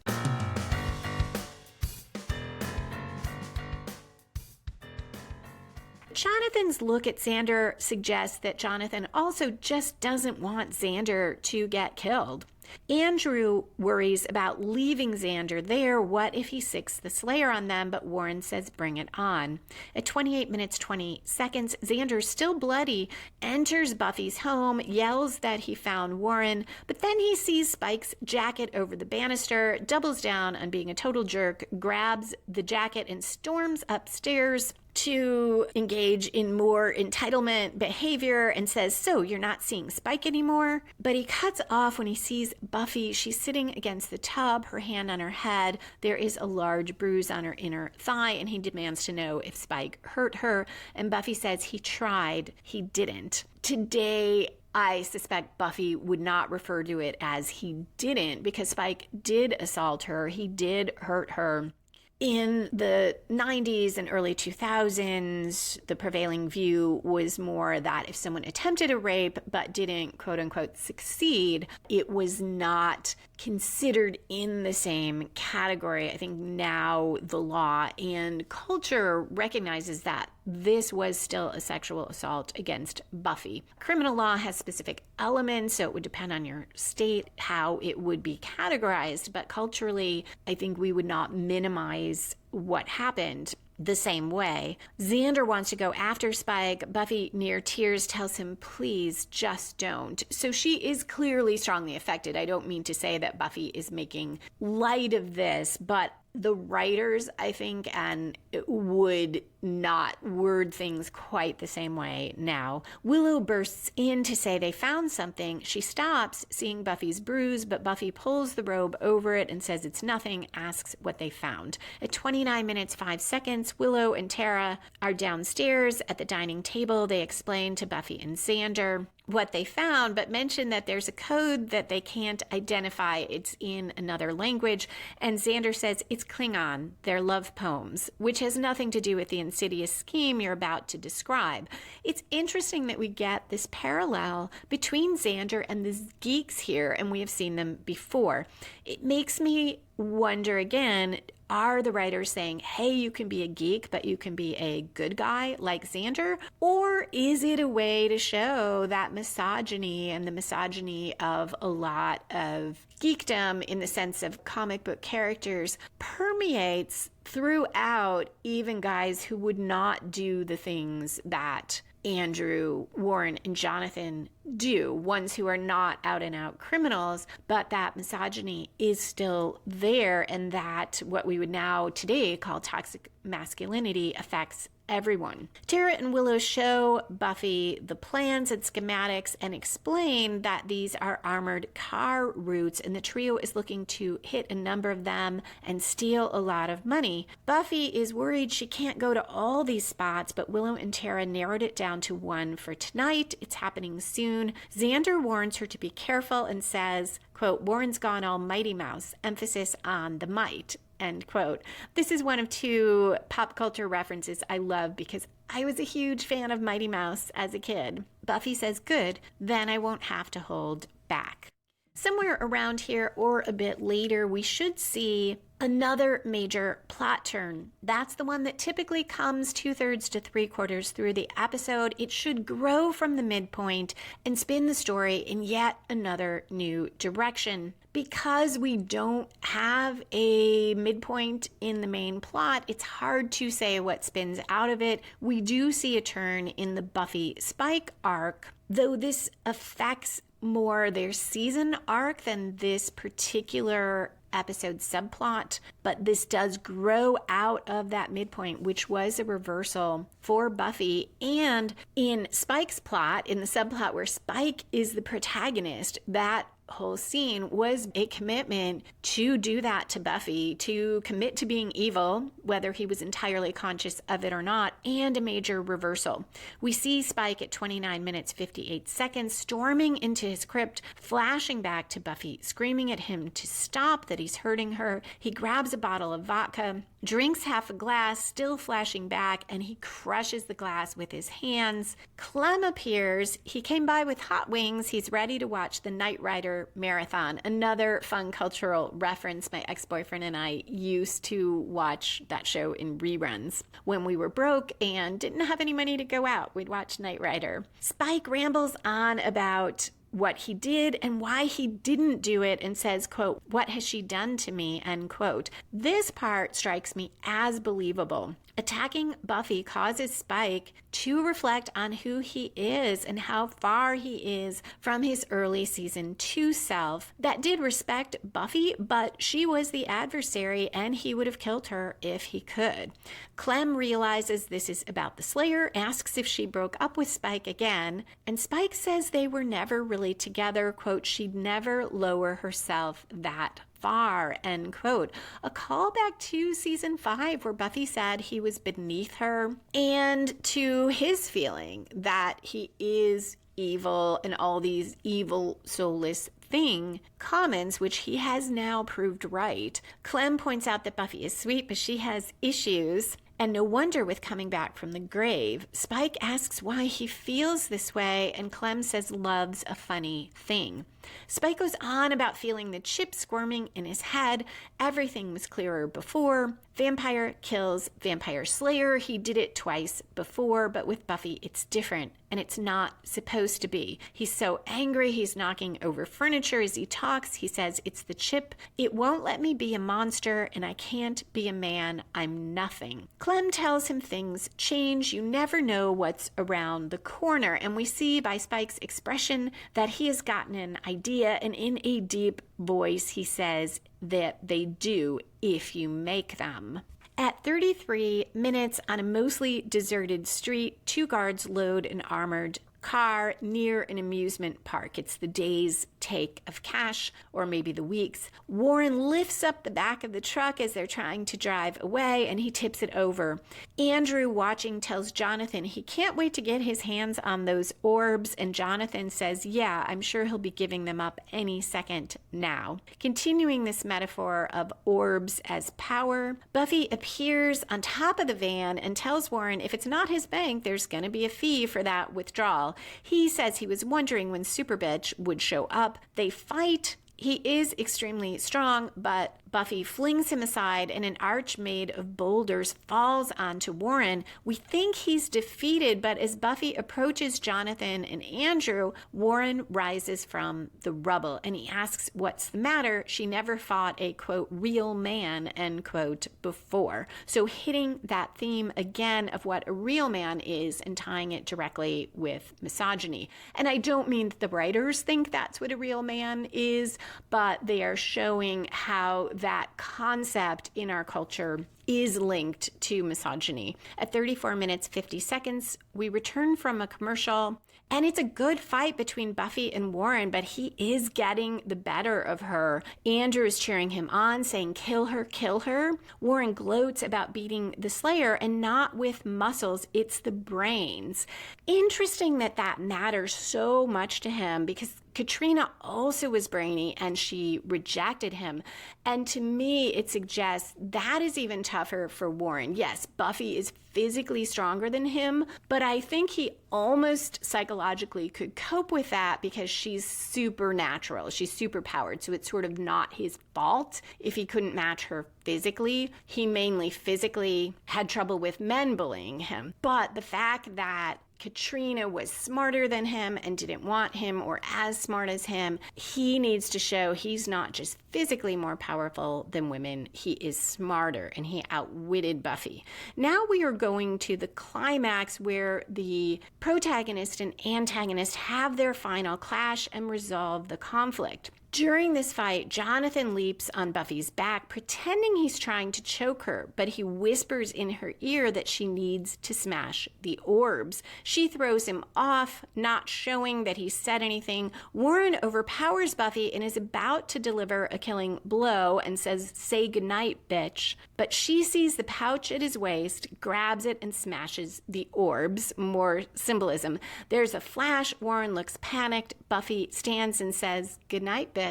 S1: Jonathan's look at Xander suggests that Jonathan also just doesn't want Xander to get killed. Andrew worries about leaving Xander there. What if he sicks the Slayer on them? But Warren says bring it on. At 28 minutes 20 seconds, Xander, still bloody, enters Buffy's home, yells that he found Warren, but then he sees Spike's jacket over the banister, doubles down on being a total jerk, grabs the jacket and storms upstairs to engage in more entitlement behavior and says, so you're not seeing Spike anymore? But he cuts off when he sees Buffy. She's sitting against the tub, her hand on her head. There is a large bruise on her inner thigh, and he demands to know if Spike hurt her. And Buffy says he tried, he didn't. Today, I suspect Buffy would not refer to it as he didn't, because Spike did assault her, he did hurt her. In the 90s and early 2000s, the prevailing view was more that if someone attempted a rape but didn't, quote unquote, succeed, it was not considered in the same category. I think now the law and culture recognizes that this was still a sexual assault against Buffy. Criminal law has specific elements, so it would depend on your state how it would be categorized, but culturally, I think we would not minimize what happened the same way. Xander wants to go after Spike. Buffy, near tears, tells him, please, just don't. So she is clearly strongly affected. I don't mean to say that Buffy is making light of this, but the writers, I think, and would not word things quite the same way now. Willow bursts in to say they found something. She stops, seeing Buffy's bruise, but Buffy pulls the robe over it and says it's nothing, asks what they found. At 29 minutes 5 seconds, Willow and Tara are downstairs at the dining table. They explain to Buffy and Xander what they found, but mention that there's a code that they can't identify. It's in another language. And Xander says it's Klingon, their love poems, which has nothing to do with the insidious scheme you're about to describe. It's interesting that we get this parallel between Xander and the geeks here, and we have seen them before. It makes me wonder again, are the writers saying, hey, you can be a geek, but you can be a good guy like Xander? Or is it a way to show that misogyny and the misogyny of a lot of geekdom in the sense of comic book characters permeates throughout even guys who would not do the things that Andrew, Warren, and Jonathan do, ones who are not out and out criminals, but that misogyny is still there, and that what we would now today call toxic masculinity affects everyone. Tara and Willow show Buffy the plans and schematics and explain that these are armored car routes, and the trio is looking to hit a number of them and steal a lot of money. Buffy is worried she can't go to all these spots, but Willow and Tara narrowed it down to one for tonight. It's happening soon. Xander warns her to be careful and says, quote, Warren's gone all Mighty Mouse, emphasis on the might. End quote. This is one of two pop culture references I love because I was a huge fan of Mighty Mouse as a kid. Buffy says, good, then I won't have to hold back. Somewhere around here or a bit later, we should see another major plot turn. That's the one that typically comes 2/3 to 3/4 through the episode. It should grow from the midpoint and spin the story in yet another new direction. Because we don't have a midpoint in the main plot, it's hard to say what spins out of it. We do see a turn in the Buffy Spike arc, though this affects more their season arc than this particular episode subplot, but this does grow out of that midpoint, which was a reversal for Buffy. And in Spike's plot, in the subplot where Spike is the protagonist, that whole scene was a commitment to do that to Buffy, to commit to being evil, whether he was entirely conscious of it or not, and a major reversal. We see Spike at 29 minutes 58 seconds storming into his crypt, flashing back to Buffy, screaming at him to stop, that he's hurting her. He grabs a bottle of vodka, drinks half a glass, still flashing back, and he crushes the glass with his hands. Clem appears. He came by with hot wings. He's ready to watch the Knight Rider marathon. Another fun cultural reference. My ex-boyfriend and I used to watch that show in reruns. When we were broke and didn't have any money to go out, we'd watch Knight Rider. Spike rambles on about what he did and why he didn't do it and says, quote, what has she done to me, end quote. This part strikes me as believable. Attacking Buffy causes Spike to reflect on who he is and how far he is from his early season 2 self that did respect Buffy, but she was the adversary and he would have killed her if he could. Clem realizes this is about the Slayer, asks if she broke up with Spike again, and Spike says they were never really together, quote, she'd never lower herself that far, end quote. A callback to season 5 where Buffy said he was beneath her, and to his feeling that he is evil and all these evil soulless thing comments, which he has now proved right. Clem points out that Buffy is sweet, but she has issues. And no wonder with coming back from the grave. Spike asks why he feels this way, and Clem says love's a funny thing. Spike goes on about feeling the chip squirming in his head. Everything was clearer before. Vampire kills vampire slayer. He did it twice before, but with Buffy it's different, and it's not supposed to be. He's so angry, he's knocking over furniture as he talks. He says, it's the chip. It won't let me be a monster, and I can't be a man. I'm nothing. Clem tells him things change. You never know what's around the corner. And we see by Spike's expression that he has gotten an idea, and in a deep voice he says that they do if you make them. At 33 minutes on a mostly deserted street, 2 guards load an armored car near an amusement park. It's the day's take of cash, or maybe the week's. Warren lifts up the back of the truck as they're trying to drive away, and he tips it over. Andrew, watching, tells Jonathan he can't wait to get his hands on those orbs, and Jonathan says, yeah, I'm sure he'll be giving them up any second now. Continuing this metaphor of orbs as power, Buffy appears on top of the van and tells Warren if it's not his bank, there's going to be a fee for that withdrawal. He says he was wondering when Super Bitch would show up. They fight. He is extremely strong, but Buffy flings him aside and an arch made of boulders falls onto Warren. We think he's defeated, but as Buffy approaches Jonathan and Andrew, Warren rises from the rubble and he asks what's the matter. She never fought a, quote, real man, end quote, before. So hitting that theme again of what a real man is and tying it directly with misogyny. And I don't mean that the writers think that's what a real man is, but they are showing how that concept in our culture is linked to misogyny. At 34 minutes, 50 seconds, we return from a commercial, and it's a good fight between Buffy and Warren, but he is getting the better of her. Andrew is cheering him on, saying, kill her, kill her. Warren gloats about beating the Slayer, and not with muscles, it's the brains. Interesting that that matters so much to him, because Katrina also was brainy and she rejected him. And to me, it suggests that is even tougher for Warren. Yes, Buffy is physically stronger than him, but I think he almost psychologically could cope with that because she's supernatural. She's superpowered, so it's sort of not his fault if he couldn't match her physically. He mainly physically had trouble with men bullying him. But the fact that Katrina was smarter than him and didn't want him or as smart as him, he needs to show he's not just physically more powerful than women, he is smarter, and he outwitted Buffy. Now we are going to the climax where the protagonist and antagonist have their final clash and resolve the conflict. During this fight, Jonathan leaps on Buffy's back, pretending he's trying to choke her, but he whispers in her ear that she needs to smash the orbs. She throws him off, not showing that he said anything. Warren overpowers Buffy and is about to deliver a killing blow and says, "Say goodnight, bitch." But she sees the pouch at his waist, grabs it, and smashes the orbs. More symbolism. There's a flash. Warren looks panicked. Buffy stands and says, "Goodnight, bitch."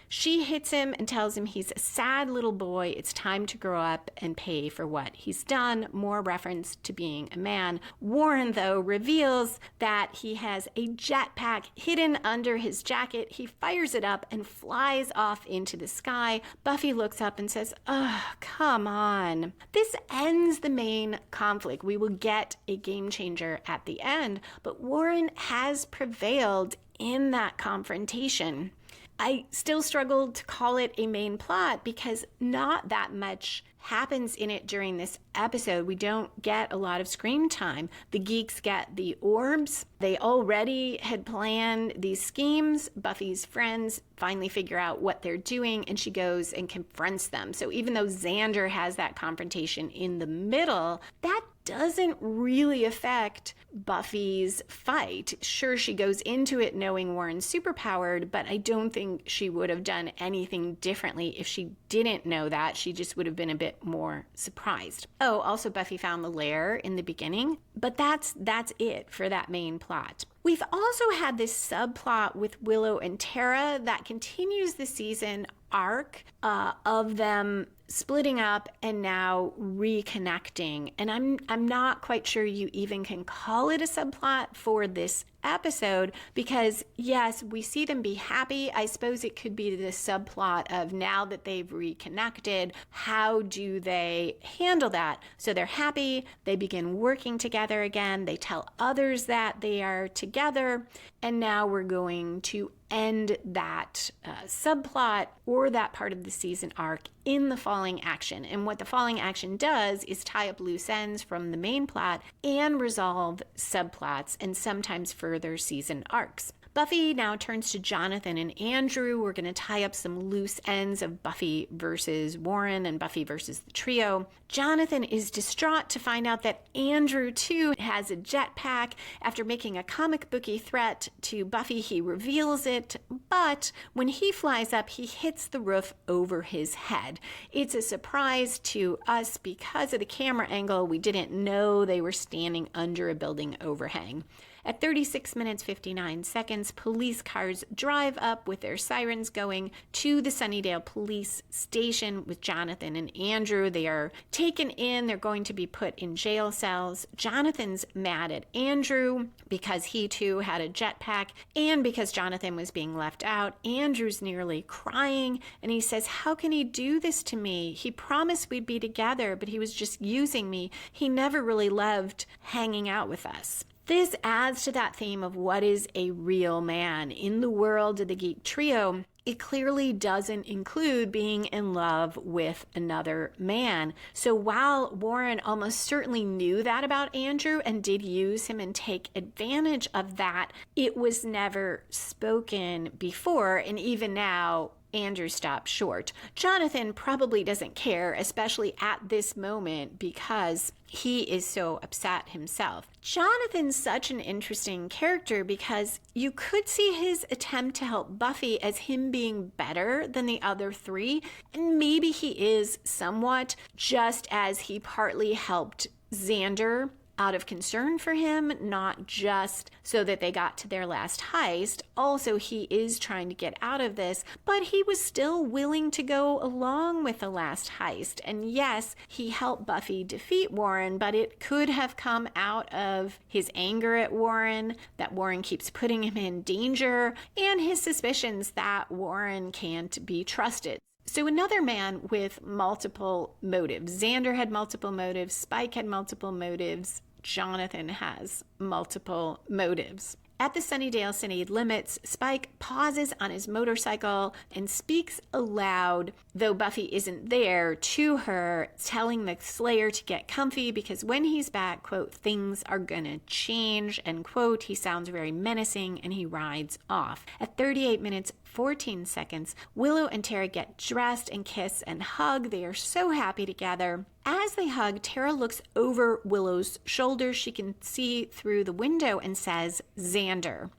S1: She hits him and tells him he's a sad little boy. It's time to grow up and pay for what he's done. More reference to being a man. Warren, though, reveals that he has a jetpack hidden under his jacket. He fires it up and flies off into the sky. Buffy looks up and says, "Oh, come on." This ends the main conflict. We will get a game changer at the end, but Warren has prevailed in that confrontation. I still struggle to call it a main plot because not that much happens in it during this episode. We don't get a lot of screen time. The geeks get the orbs. They already had planned these schemes. Buffy's friends finally figure out what they're doing, and she goes and confronts them. So even though Xander has that confrontation in the middle, that doesn't really affect Buffy's fight. Sure, she goes into it knowing Warren's superpowered, but I don't think she would have done anything differently if she didn't know that. She just would have been a bit more surprised. Oh, also Buffy found the lair in the beginning, but that's it for that main plot. We've also had this subplot with Willow and Tara that continues the season arc of them splitting up and now reconnecting. And I'm not quite sure you even can call it a subplot for this episode because, yes, we see them be happy. I suppose it could be the subplot of now that they've reconnected, how do they handle that? So they're happy, they begin working together again, they tell others that they are together, and now we're going to end that subplot or that part of the season arc in the falling action. And what the falling action does is tie up loose ends from the main plot and resolve subplots and sometimes further season arcs. Buffy now turns to Jonathan and Andrew. We're going to tie up some loose ends of Buffy versus Warren and Buffy versus the trio. Jonathan is distraught to find out that Andrew, too, has a jetpack. After making a comic booky threat to Buffy, he reveals it, but when he flies up, he hits the roof over his head. It's a surprise to us because of the camera angle. We didn't know they were standing under a building overhang. At 36 minutes 59 seconds, police cars drive up with their sirens going to the Sunnydale police station with Jonathan and Andrew. They are taken in. They're going to be put in jail cells. Jonathan's mad at Andrew because he too had a jetpack and because Jonathan was being left out. Andrew's nearly crying and he says, "How can he do this to me? He promised we'd be together, but he was just using me. He never really loved hanging out with us." This adds to that theme of what is a real man. In the world of the Geek Trio, it clearly doesn't include being in love with another man. So while Warren almost certainly knew that about Andrew and did use him and take advantage of that, it was never spoken before, and even now, Andrew stopped short. Jonathan probably doesn't care, especially at this moment, because he is so upset himself. Jonathan's such an interesting character because you could see his attempt to help Buffy as him being better than the other three, and maybe he is somewhat, just as he partly helped Xander out of concern for him, not just so that they got to their last heist. Also, he is trying to get out of this, but he was still willing to go along with the last heist. And yes, he helped Buffy defeat Warren, but it could have come out of his anger at Warren, that Warren keeps putting him in danger, and his suspicions that Warren can't be trusted. So another man with multiple motives. Xander had multiple motives. Spike had multiple motives. Jonathan has multiple motives. At the Sunnydale city limits, Spike pauses on his motorcycle and speaks aloud, though Buffy isn't there, to her, telling the Slayer to get comfy because when he's back, quote, things are gonna change, end quote. He sounds very menacing and he rides off. At 38 minutes 14 seconds, Willow and Tara get dressed and kiss and hug. They are so happy together. As they hug, Tara looks over Willow's shoulder. She can see through the window and says, Xander.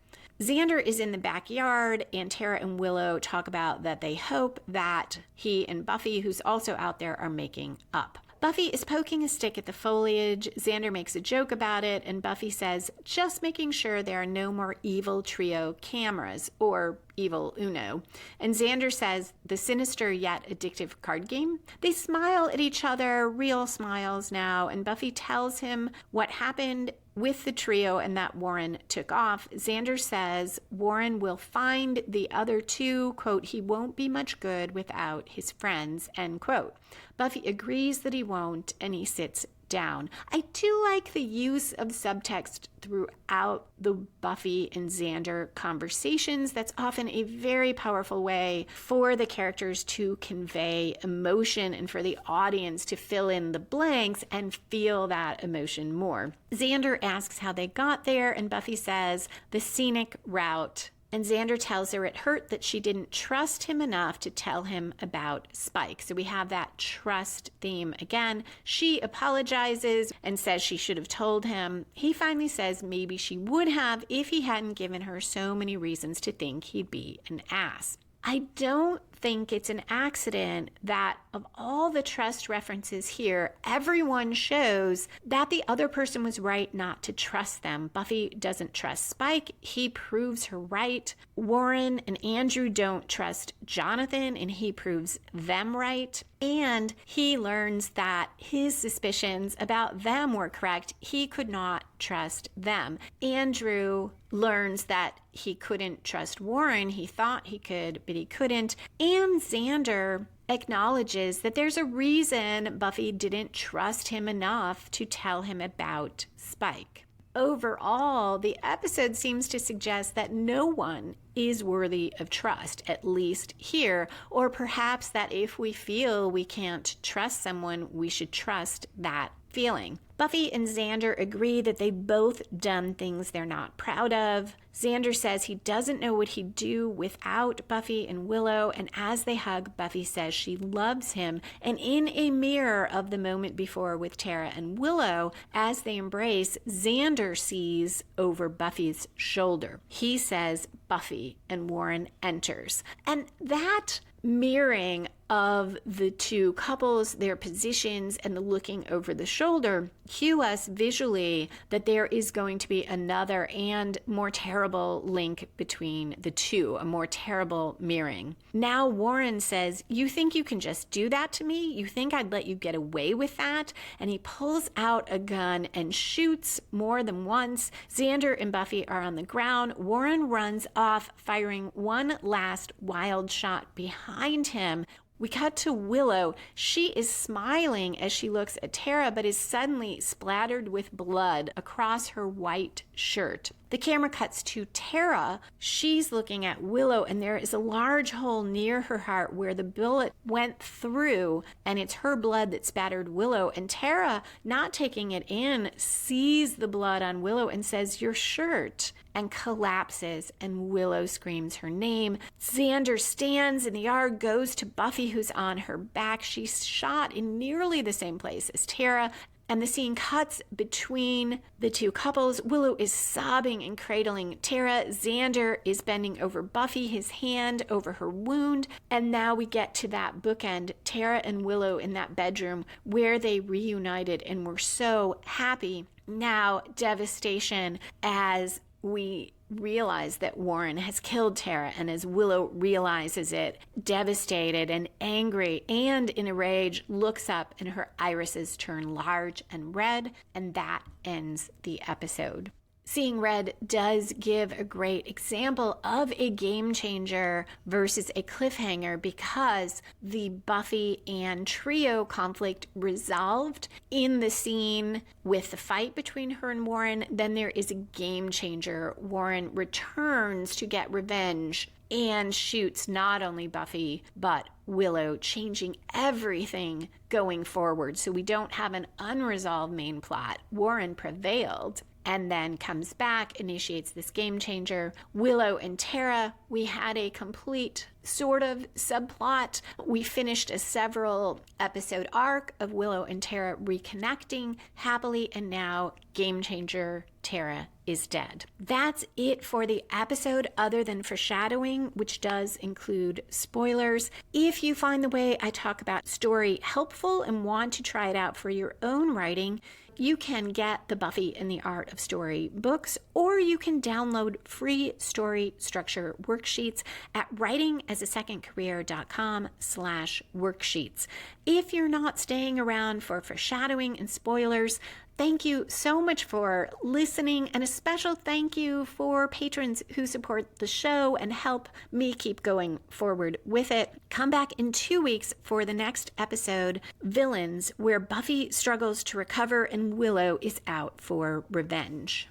S1: Xander is in the backyard, and Tara and Willow talk about that they hope that he and Buffy, who's also out there, are making up. Buffy is poking a stick at the foliage. Xander makes a joke about it, and Buffy says, just making sure there are no more evil trio cameras, or evil Uno. And Xander says, the sinister yet addictive card game. They smile at each other, real smiles now, and Buffy tells him what happened with the trio and that Warren took off. Xander says Warren will find the other two, quote, he won't be much good without his friends, end quote. Buffy agrees that he won't, and he sits down. I do like the use of subtext throughout the Buffy and Xander conversations. That's often a very powerful way for the characters to convey emotion and for the audience to fill in the blanks and feel that emotion more. Xander asks how they got there, and Buffy says, the scenic route. And Xander tells her it hurt that she didn't trust him enough to tell him about Spike. So we have that trust theme again. She apologizes and says she should have told him. He finally says maybe she would have if he hadn't given her so many reasons to think he'd be an ass. I don't think it's an accident that of all the trust references here, everyone shows that the other person was right not to trust them. Buffy doesn't trust Spike. He proves her right. Warren and Andrew don't trust Jonathan, and he proves them right. And he learns that his suspicions about them were correct. He could not trust them. Andrew learns that he couldn't trust Warren. He thought he could, but he couldn't. And Xander acknowledges that there's a reason Buffy didn't trust him enough to tell him about Spike. Overall, the episode seems to suggest that no one is worthy of trust, at least here, or perhaps that if we feel we can't trust someone, we should trust that feeling. Buffy and Xander agree that they've both done things they're not proud of. Xander says he doesn't know what he'd do without Buffy and Willow, and as they hug, Buffy says she loves him, and in a mirror of the moment before with Tara and Willow, as they embrace, Xander sees over Buffy's shoulder. He says, Buffy, and Warren enters. And that mirroring of the two couples, their positions, and the looking over the shoulder cue us visually that there is going to be another and more terrible link between the two, a more terrible mirroring. Now Warren says, you think you can just do that to me? You think I'd let you get away with that? And he pulls out a gun and shoots more than once. Xander and Buffy are on the ground. Warren runs off, firing one last wild shot behind him. We cut to Willow. She is smiling as she looks at Tara, but is suddenly splattered with blood across her white shirt. The camera cuts to Tara. She's looking at Willow, and there is a large hole near her heart where the bullet went through, and it's her blood that spattered Willow. And Tara, not taking it in, sees the blood on Willow and says, your shirt, and collapses, and Willow screams her name. Xander stands in the yard, goes to Buffy, who's on her back. She's shot in nearly the same place as Tara, and the scene cuts between the two couples. Willow is sobbing and cradling Tara. Xander is bending over Buffy, his hand over her wound. And now we get to that bookend, Tara and Willow in that bedroom where they reunited and were so happy. Now devastation as we realize that Warren has killed Tara, and as Willow realizes it, devastated and angry and in a rage, looks up and her irises turn large and red, and that ends the episode. Seeing Red does give a great example of a game changer versus a cliffhanger, because the Buffy and trio conflict resolved in the scene with the fight between her and Warren. Then there is a game changer. Warren returns to get revenge and shoots not only Buffy but Willow, changing everything going forward. So we don't have an unresolved main plot. Warren prevailed and then comes back, initiates this game changer. Willow and Tara, we had a complete sort of subplot. We finished a several episode arc of Willow and Tara reconnecting happily, and now game changer, Tara is dead. That's it for the episode, other than foreshadowing, which does include spoilers. If you find the way I talk about story helpful and want to try it out for your own writing, you can get the Buffy and the Art of Story books, or you can download free story structure worksheets at writingasasecondcareer.com/worksheets. If you're not staying around for foreshadowing and spoilers, thank you so much for listening, and a special thank you for patrons who support the show and help me keep going forward with it. Come back in 2 weeks for the next episode, Villains, where Buffy struggles to recover and Willow is out for revenge.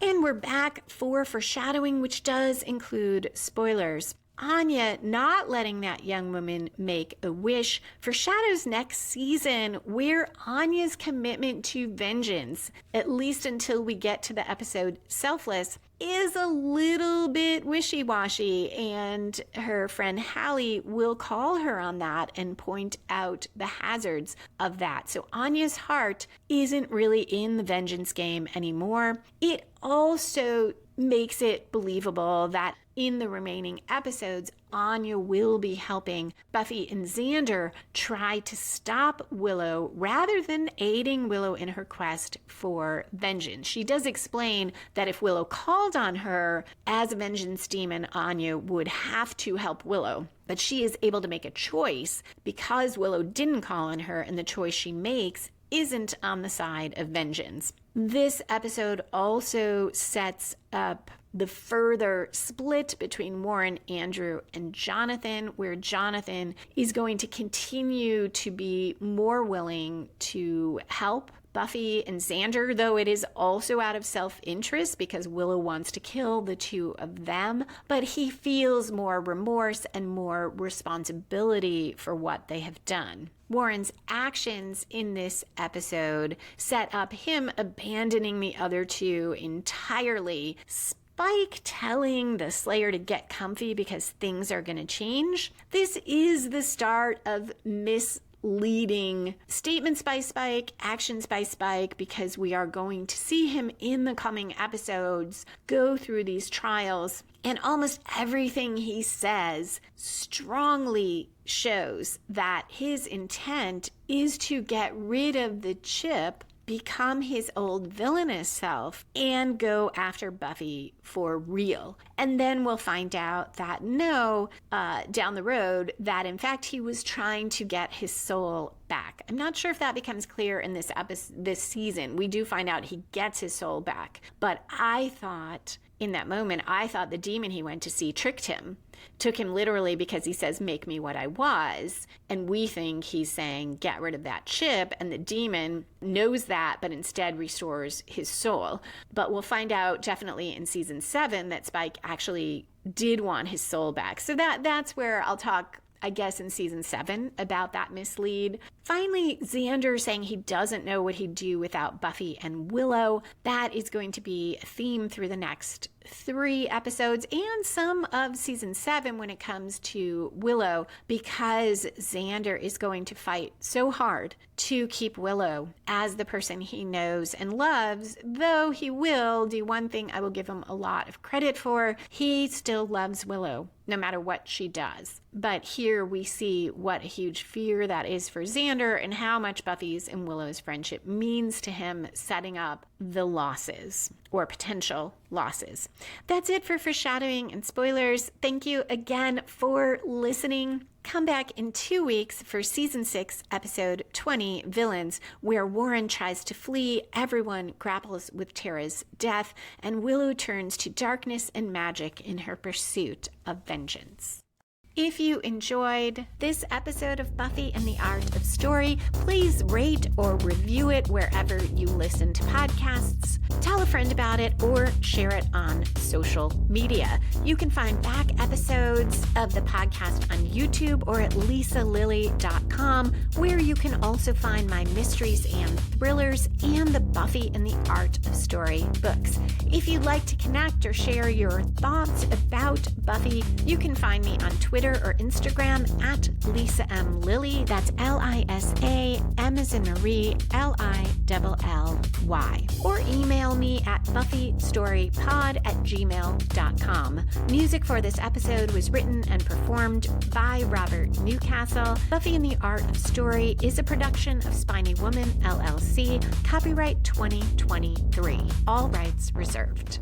S1: And we're back for foreshadowing, which does include spoilers. Anya not letting that young woman make a wish foreshadows next season, where Anya's commitment to vengeance, at least until we get to the episode Selfless, is a little bit wishy-washy, and her friend Hallie will call her on that and point out the hazards of that. So Anya's heart isn't really in the vengeance game anymore. It also makes it believable that in the remaining episodes, Anya will be helping Buffy and Xander try to stop Willow rather than aiding Willow in her quest for vengeance. She does explain that if Willow called on her as a vengeance demon, Anya would have to help Willow. But she is able to make a choice because Willow didn't call on her, and the choice she makes isn't on the side of vengeance. This episode also sets up the further split between Warren, Andrew, and Jonathan, where Jonathan is going to continue to be more willing to help Buffy and Xander, though it is also out of self-interest because Willow wants to kill the two of them, but he feels more remorse and more responsibility for what they have done. Warren's actions in this episode set up him abandoning the other two entirely. Spike telling the Slayer to get comfy because things are going to change. This is the start of misleading statements by Spike, actions by Spike, because we are going to see him in the coming episodes go through these trials, and almost everything he says strongly shows that his intent is to get rid of the chip, become his old villainous self, and go after Buffy for real. And then we'll find out that down the road, that in fact he was trying to get his soul back. I'm not sure if that becomes clear in this season. We do find out he gets his soul back. But in that moment, I thought the demon he went to see tricked him, took him literally because he says, make me what I was. And we think he's saying, get rid of that chip. And the demon knows that, but instead restores his soul. But we'll find out definitely in season 7 that Spike actually did want his soul back. So that's where I'll talk, I guess, in season 7 about that mislead. Finally, Xander saying he doesn't know what he'd do without Buffy and Willow. That is going to be a theme through the next 3 episodes and some of season 7 when it comes to Willow, because Xander is going to fight so hard to keep Willow as the person he knows and loves, though he will do one thing I will give him a lot of credit for. He still loves Willow no matter what she does. But here we see what a huge fear that is for Xander and how much Buffy's and Willow's friendship means to him, setting up the losses or potential losses. That's it for foreshadowing and spoilers. Thank you again for listening. Come back in 2 weeks for season 6, episode 20, Villains, where Warren tries to flee, everyone grapples with Tara's death, and Willow turns to darkness and magic in her pursuit of vengeance. If you enjoyed this episode of Buffy and the Art of Story, please rate or review it wherever you listen to podcasts. Tell a friend about it or share it on social media. You can find back episodes of the podcast on YouTube or at lisalilly.com, where you can also find my mysteries and thrillers and the Buffy and the Art of Story books. If you'd like to connect or share your thoughts about Buffy, you can find me on Twitter or Instagram at Lisa M. Lilly. That's Lisa, M as in Marie, Lilly. Or email me at buffystorypod@gmail.com. Music for this episode was written and performed by Robert Newcastle. Buffy and the Art of Story is a production of Spiny Woman, LLC. Copyright 2023. All rights reserved.